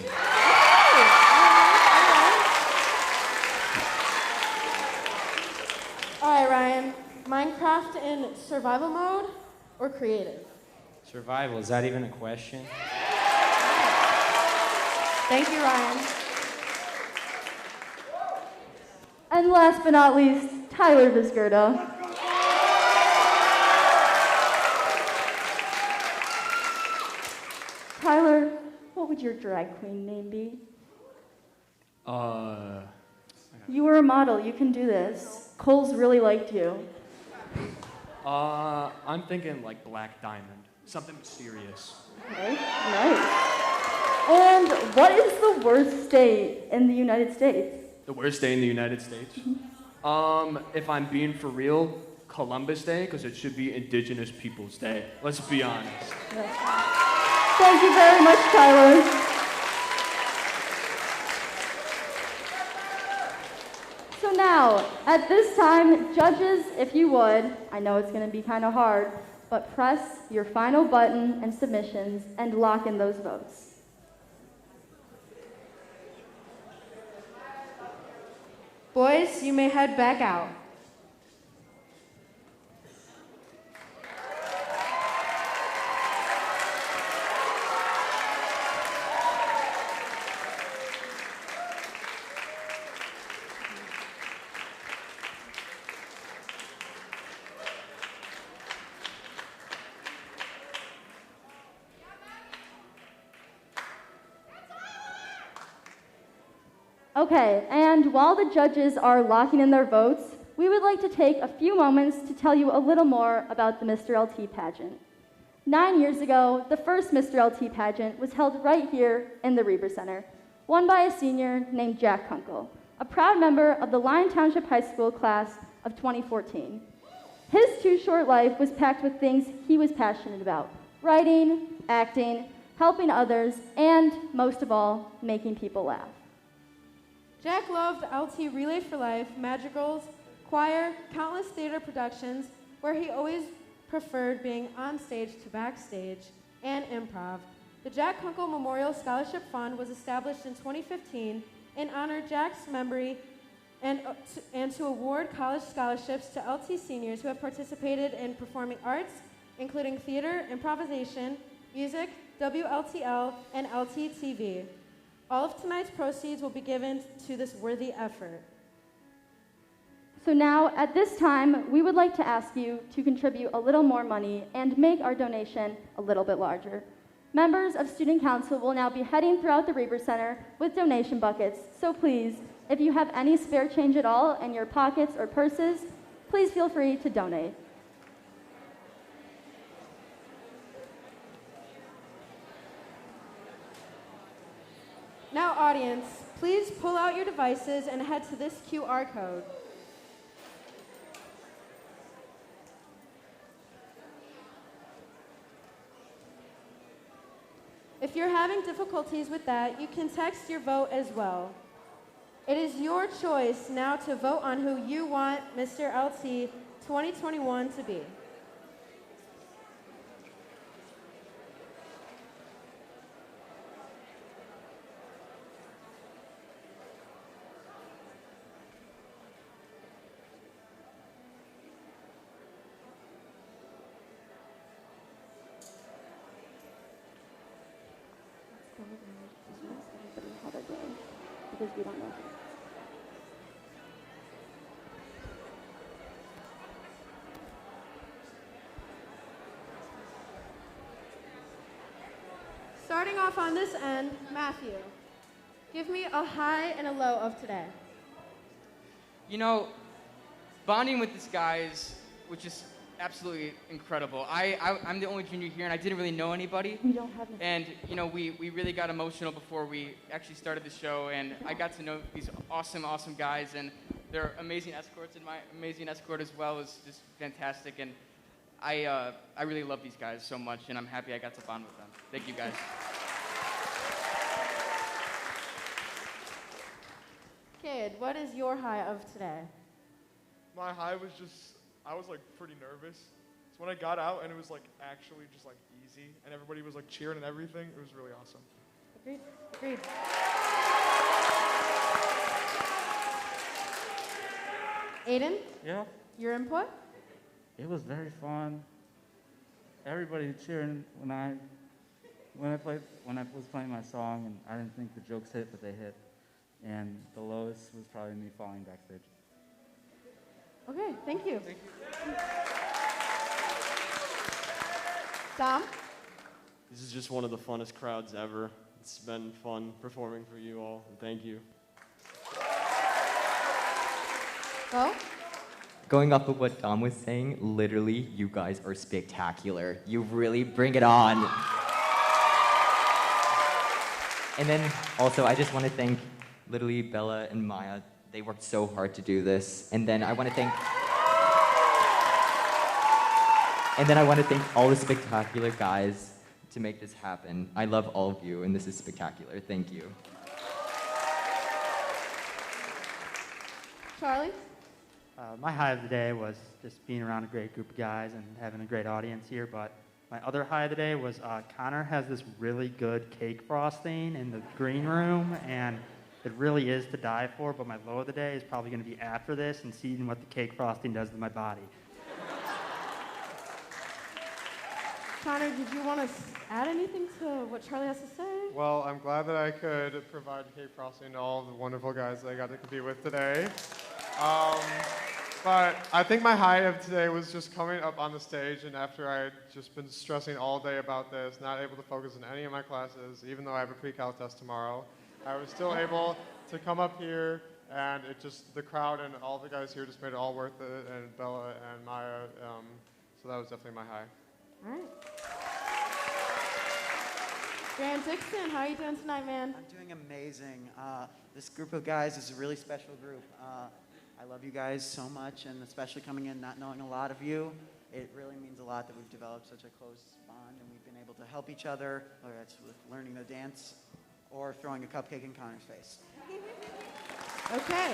All right, Ryan. Minecraft in survival mode or creative? Survival, is that even a question? Thank you, Ryan. And last but not least, Tyler Vizgerda. Tyler, what would your drag queen name be? You were a model, you can do this. Cole's really liked you. I'm thinking like Black Diamond, something mysterious. Okay, nice. And what is the worst state in the United States? The worst day in the United States? If I'm being for real, Columbus Day, because it should be Indigenous Peoples Day. Let's be honest. Thank you very much, Tyler. So now, at this time, judges, if you would, I know it's going to be kind of hard, but press your final button and submissions and lock in those votes. Boys, you may head back out. Okay, and while the judges are locking in their votes, we would like to take a few moments to tell you a little more about the Mr. LT pageant. 9 years ago, the first Mr. LT pageant was held right here in the Reber Center, won by a senior named Jack Kunkel, a proud member of the Lyon Township High School class of 2014. His too short life was packed with things he was passionate about: writing, acting, helping others, and, most of all, making people laugh. Jack loved LT Relay for Life, Madrigals, choir, countless theater productions, where he always preferred being on stage to backstage, and improv. The Jack Kunkel Memorial Scholarship Fund was established in 2015 in honor of Jack's memory and to award college scholarships to LT seniors who have participated in performing arts, including theater, improvisation, music, WLTL, and LTTV. All of tonight's proceeds will be given to this worthy effort. So now, at this time, we would like to ask you to contribute a little more money and make our donation a little bit larger. Members of Student Council will now be heading throughout the Reber Center with donation buckets, so please, if you have any spare change at all in your pockets or purses, please feel free to donate. Now, audience, please pull out your devices and head to this QR code. If you're having difficulties with that, you can text your vote as well. It is your choice now to vote on who you want Mr. LT 2021 to be. Because we don't know. Starting off on this end, Matthew, give me a high and a low of today. You know, bonding with these guys, which is absolutely incredible. I'm the only junior here, and I didn't really know anybody. We don't have And, you know, we really got emotional before we actually started the show, and I got to know these awesome, awesome guys, and they're amazing escorts, and my amazing escort as well is just fantastic, and I really love these guys so much, and I'm happy I got to bond with them. Thank you, guys. Kid, what is your high of today? My high was just, I was like pretty nervous. So when I got out and it was like actually just like easy and everybody was like cheering and everything, it was really awesome. Agreed. Agreed. Aiden? Yeah, Your input? it was very fun. Everybody cheering when I was playing my song, and I didn't think the jokes hit, but they hit. And the lowest was probably me falling backstage. Okay, thank you. Dom? This is just one of the funnest crowds ever. It's been fun performing for you all, and thank you. Bo? Going off of what Dom was saying, literally, you guys are spectacular. You really bring it on. And then also, I just want to thank literally Bella and Maya. They worked so hard to do this. And then I want to thank all the spectacular guys to make this happen. I love all of you, and this is spectacular. Thank you. Charlie? My high of the day was just being around a great group of guys and having a great audience here, but my other high of the day was Connor has this really good cake frosting in the green room, and it really is to die for, but my low of the day is probably going to be after this and seeing what the cake frosting does to my body. Connor, did you want to add anything to what Charlie has to say? Well, I'm glad that I could provide cake frosting to all the wonderful guys that I got to compete with today. But I think my high of today was just coming up on the stage, and after I had just been stressing all day about this, not able to focus in any of my classes, even though I have a pre-cal test tomorrow, I was still able to come up here, and it just, the crowd and all the guys here just made it all worth it, and Bella and Maya, so that was definitely my high. All right. Grant Dixon, how are you doing tonight, man? I'm doing amazing. This group of guys is a really special group. I love you guys so much, and especially coming in not knowing a lot of you, it really means a lot that we've developed such a close bond, and we've been able to help each other, whether that's with learning to dance or throwing a cupcake in Connor's face. Okay.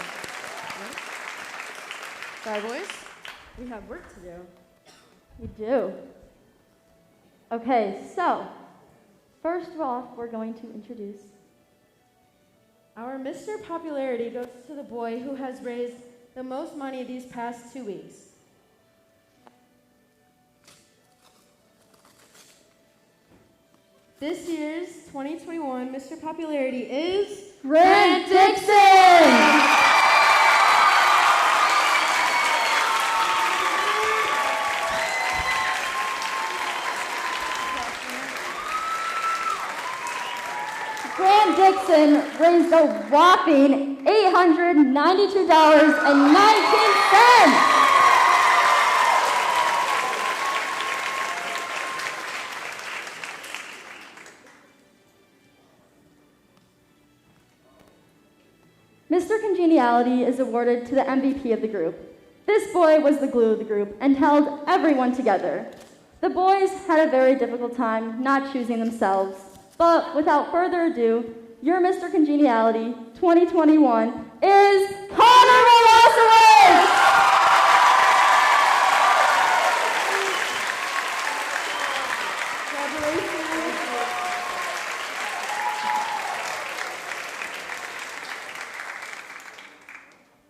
Sorry, boys. We have work to do. We do. Okay, so first off, we're going to introduce Our Mr. Popularity goes to the boy who has raised the most money these past 2 weeks. This year's 2021 Mr. Popularity is Grant Dixon! Grant Dixon raised a whopping $892.19. Mr. Congeniality is awarded to the MVP of the group. This boy was the glue of the group and held everyone together. The boys had a very difficult time not choosing themselves, but without further ado, your Mr. Congeniality 2021 is Connor Milosevic!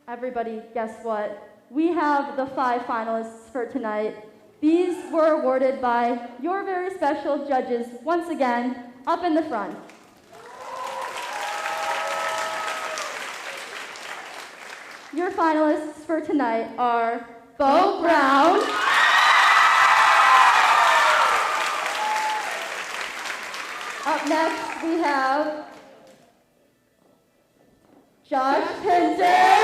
Everybody, guess what? We have the 5 finalists for tonight. These were awarded by your very special judges, once again, up in the front. Your finalists for tonight are Bo Brown, up next we have Josh Pinter,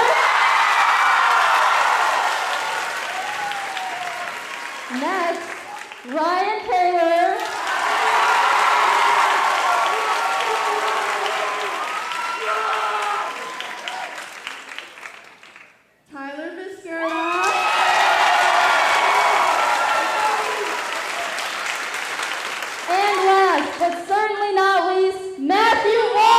next Ryan Taylor, Tyler Viscarda, and last but certainly not least, Matthew Wall.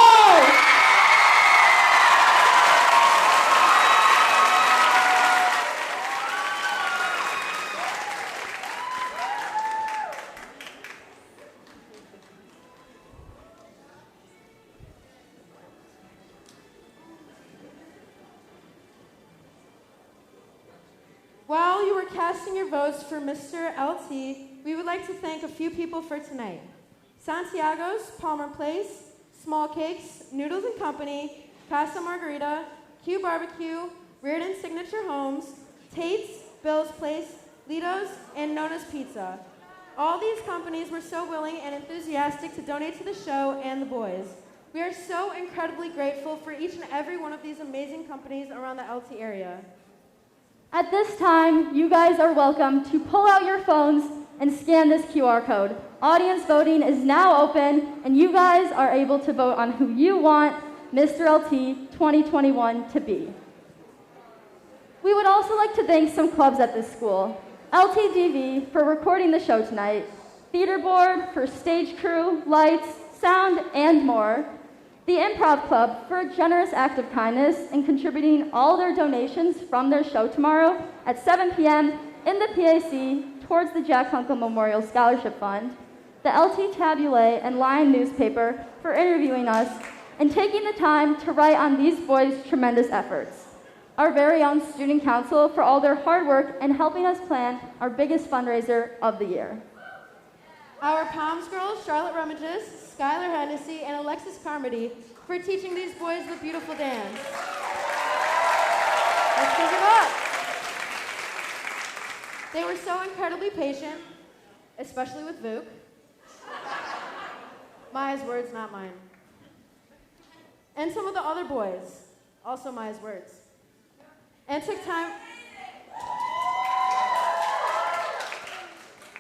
While you were casting your votes for Mr. LT, we would like to thank a few people for tonight. Santiago's, Palmer Place, Small Cakes, Noodles and Company, Casa Margarita, Q Barbecue, Reardon Signature Homes, Tate's, Bill's Place, Lido's, and Nona's Pizza. All these companies were so willing and enthusiastic to donate to the show and the boys. We are so incredibly grateful for each and every one of these amazing companies around the LT area. At this time, you guys are welcome to pull out your phones and scan this QR code. Audience voting is now open, and you guys are able to vote on who you want Mr. LT 2021 to be. We would also like to thank some clubs at this school. LTDV for recording the show tonight, Theater Board for stage crew, lights, sound, and more, the Improv Club for a generous act of kindness in contributing all their donations from their show tomorrow at 7 p.m. in the PAC towards the Jack Kunkel Memorial Scholarship Fund, the LT Tabulae and Lion newspaper for interviewing us and taking the time to write on these boys' tremendous efforts, our very own Student Council for all their hard work and helping us plan our biggest fundraiser of the year. Our Palms girls, Charlotte Remages, Skylar Hennessy, and Alexis Carmody for teaching these boys the beautiful dance. Let's give it up. They were so incredibly patient, especially with Vuk. Maya's words, not mine. And some of the other boys, also Maya's words. And took time.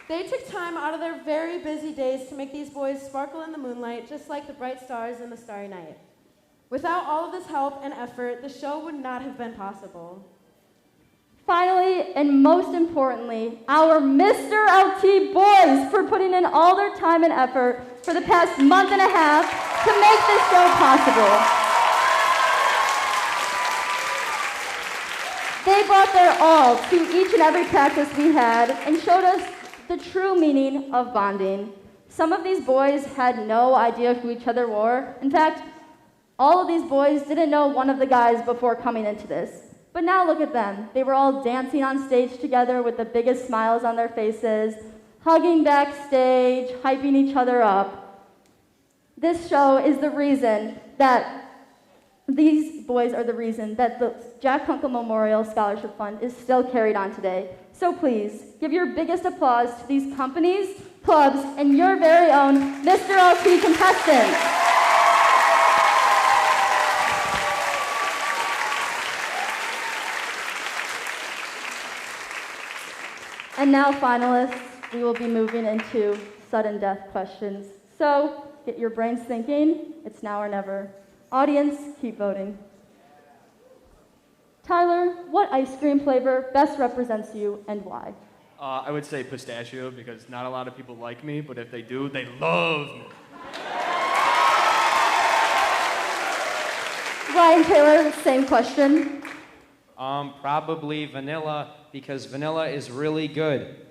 They took time out of their very busy days to make these boys sparkle in the moonlight, just like the bright stars in the starry night. Without all of this help and effort, the show would not have been possible. Finally, and most importantly, our Mr. LT boys for putting in all their time and effort for the past month and a half to make this show possible. They brought their all to each and every practice we had and showed us the true meaning of bonding. Some of these boys had no idea who each other were. In fact, all of these boys didn't know one of the guys before coming into this. But now look at them. They were all dancing on stage together with the biggest smiles on their faces, hugging backstage, hyping each other up. This show is the reason that these boys are the reason that the Jack Kunkel Memorial Scholarship Fund is still carried on today. So please, give your biggest applause to these companies, clubs, and your very own Mr. LT contestants. And now, finalists, we will be moving into sudden death questions. So get your brains thinking. It's now or never. Audience, keep voting. Tyler, what ice cream flavor best represents you and why? I would say pistachio because not a lot of people like me, but if they do, they love me. Ryan Taylor, same question. Probably vanilla because vanilla is really good.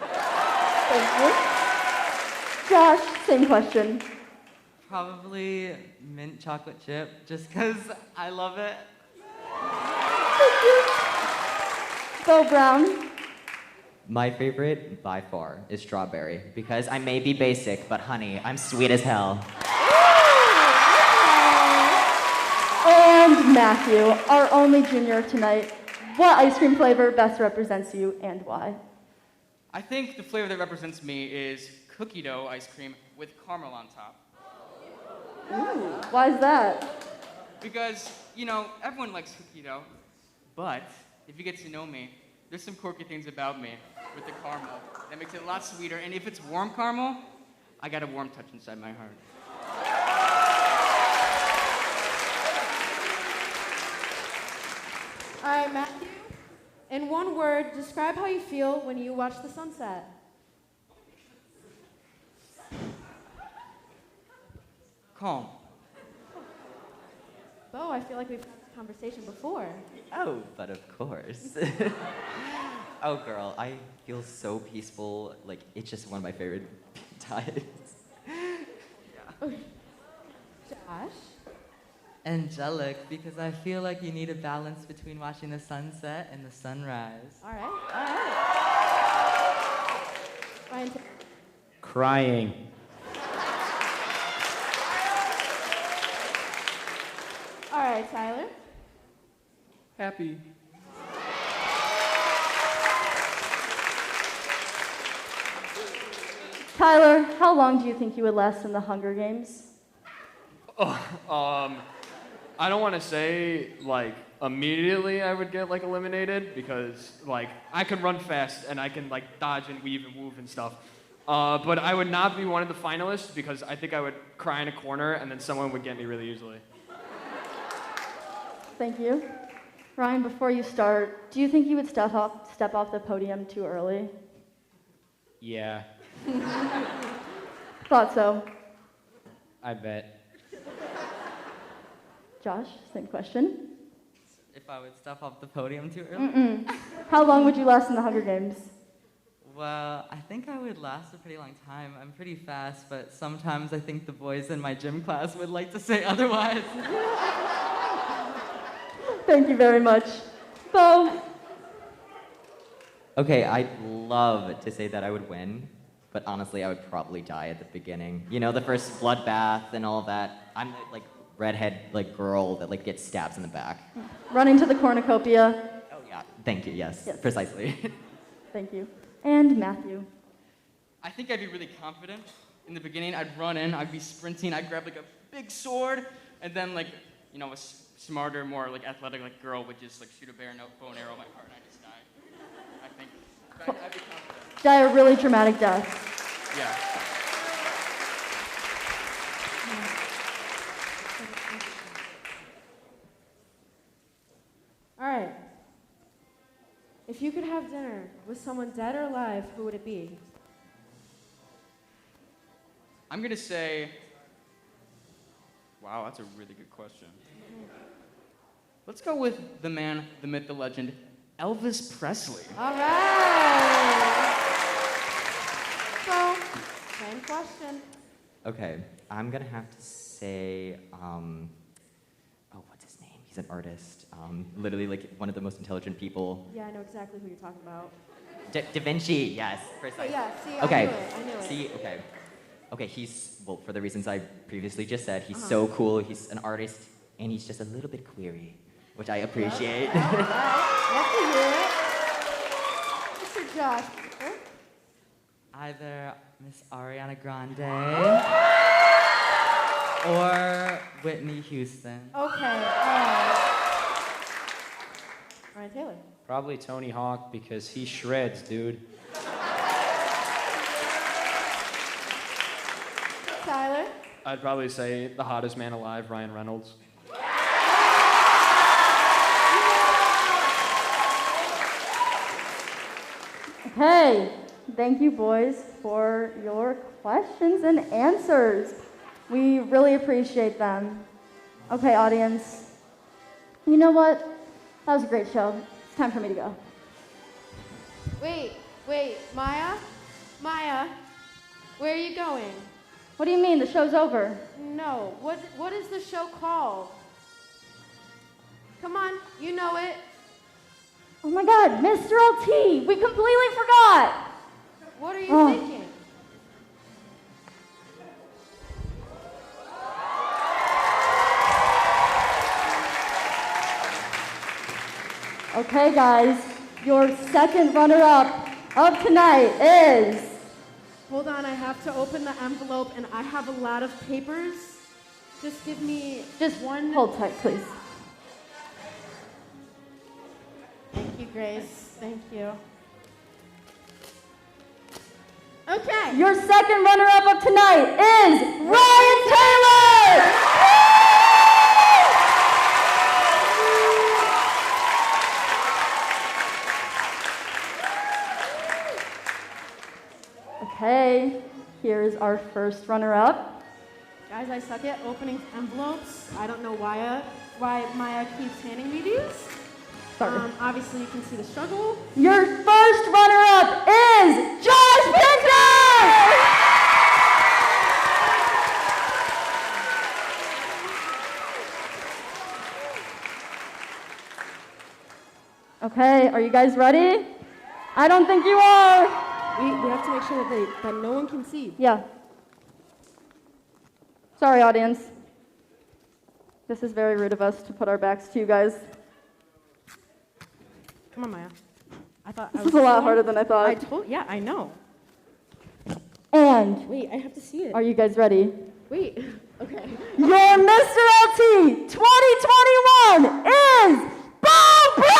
Thank you. Josh, same question. Probably mint chocolate chip, just because I love it. Bo Brown. My favorite, by far, is strawberry because I may be basic, but honey, I'm sweet as hell. And Matthew, our only junior tonight. What ice cream flavor best represents you and why? I think the flavor that represents me is cookie dough ice cream with caramel on top. Ooh, why is that? Because, you know, everyone likes cookie dough, but if you get to know me, there's some quirky things about me with the caramel that makes it a lot sweeter. And if it's warm caramel, I got a warm touch inside my heart. All right, Matthew. In one word, describe how you feel when you watch the sunset. Calm. Bo, I feel like we've had this conversation before. Oh, but of course. Oh, girl, I feel so peaceful. Like, it's just one of my favorite times. Josh? Angelic, because I feel like you need a balance between watching the sunset and the sunrise. All right. Ryan Taylor. Crying. All right, Tyler. Happy. Tyler, how long do you think you would last in the Hunger Games? I don't want to say like immediately I would get like eliminated because like I can run fast and I can like dodge and weave and move and stuff. But I would not be one of the finalists because I think I would cry in a corner and then someone would get me really easily. Thank you. Ryan, before you start, do you think you would step off the podium too early? Yeah, Thought so. I bet. Josh, same question. If I would step off the podium too early? Mm-mm. How long would you last in the Hunger Games? Well, I think I would last a pretty long time. I'm pretty fast, but sometimes I think the boys in my gym class would like to say otherwise. Thank you very much. Bo? Okay, I'd love to say that I would win, but honestly, I would probably die at the beginning. You know, the first bloodbath and all of that. I'm the, like, redhead, like, girl that, like, gets stabs in the back. Running to the cornucopia. Oh, yeah. Thank you, yes. Yes. Precisely. Thank you. And Matthew. I think I'd be really confident. In the beginning, I'd run in, I'd be sprinting, I'd grab like a big sword, and then like, you know, a smarter, more like athletic like girl would just like shoot a bow and arrow at my heart and I'd just die. I think I'd be confident. Die a really dramatic death. Yeah. All right. If you could have dinner with someone dead or alive, who would it be? I'm gonna say, wow, that's a really good question. Let's go with the man, the myth, the legend, Elvis Presley. All right. So, same question. Okay, I'm gonna have to say, what's his name? He's an artist. Literally, like, one of the most intelligent people. Yeah, I know exactly who you're talking about. Da Vinci, yes. Precisely. Yeah, see, Okay. I knew it. See, okay. Okay, he's, well, for the reasons I previously just said, he's Uh-huh. so cool, he's an artist, and he's just a little bit query, which I appreciate. Love to hear it. Mr. Josh. Either Miss Ariana Grande or Whitney Houston. Okay, all right. Ryan Taylor. Probably Tony Hawk because he shreds, dude. Tyler. I'd probably say the hottest man alive, Ryan Reynolds. Okay, thank you, boys, for your questions and answers. We really appreciate them. Okay, audience. You know what? That was a great show. It's time for me to go. Wait, Maya? Maya, where are you going? What do you mean? The show's over. No, what is the show called? Come on, you know it. Oh my God, Mr. LT! We completely forgot! What are you thinking? Okay, guys, your second runner-up of tonight is... Hold on, I have to open the envelope and I have a lot of papers. Just give me one. Hold tight, please. Thank you, Grace. Thank you. Okay. Your second runner-up of tonight is Ryan Taylor! Okay, here is our first runner-up. Guys, I suck at opening envelopes. I don't know why Maya keeps handing me these. Sorry. Obviously, you can see the struggle. Your first runner-up is Josh Pinkner! Okay, are you guys ready? I don't think you are. We have to make sure that no one can see. Yeah. Sorry, audience. This is very rude of us to put our backs to you guys. Come on, Maya. This is a lot harder than I thought. Yeah, I know. And wait, I have to see it. Are you guys ready? Wait. Okay. Your Mr. LT 2021 is Bo Brown!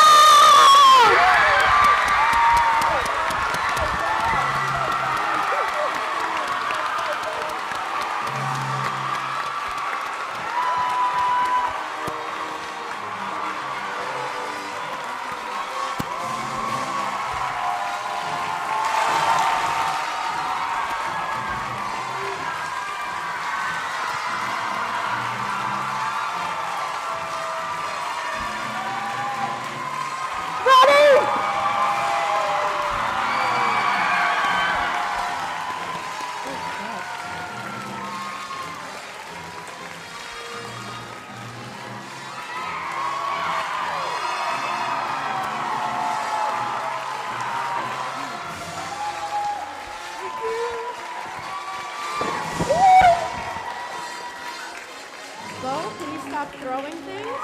Bo, can you stop throwing things?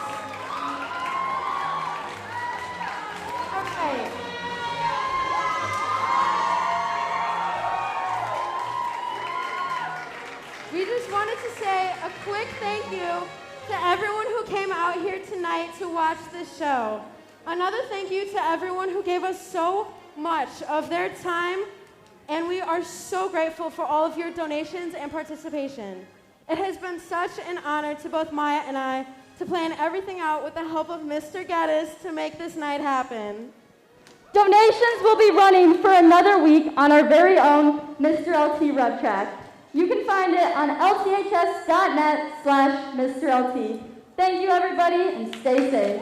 Okay. We just wanted to say a quick thank you to everyone who came out here tonight to watch this show. Another thank you to everyone who gave us so much of their time, and we are so grateful for all of your donations and participation. It has been such an honor to both Maya and I to plan everything out with the help of Mr. Geddes to make this night happen. Donations will be running for another week on our very own Mr. LT Rev Track. You can find it on lths.net/Mr. LT. Thank you, everybody, and stay safe.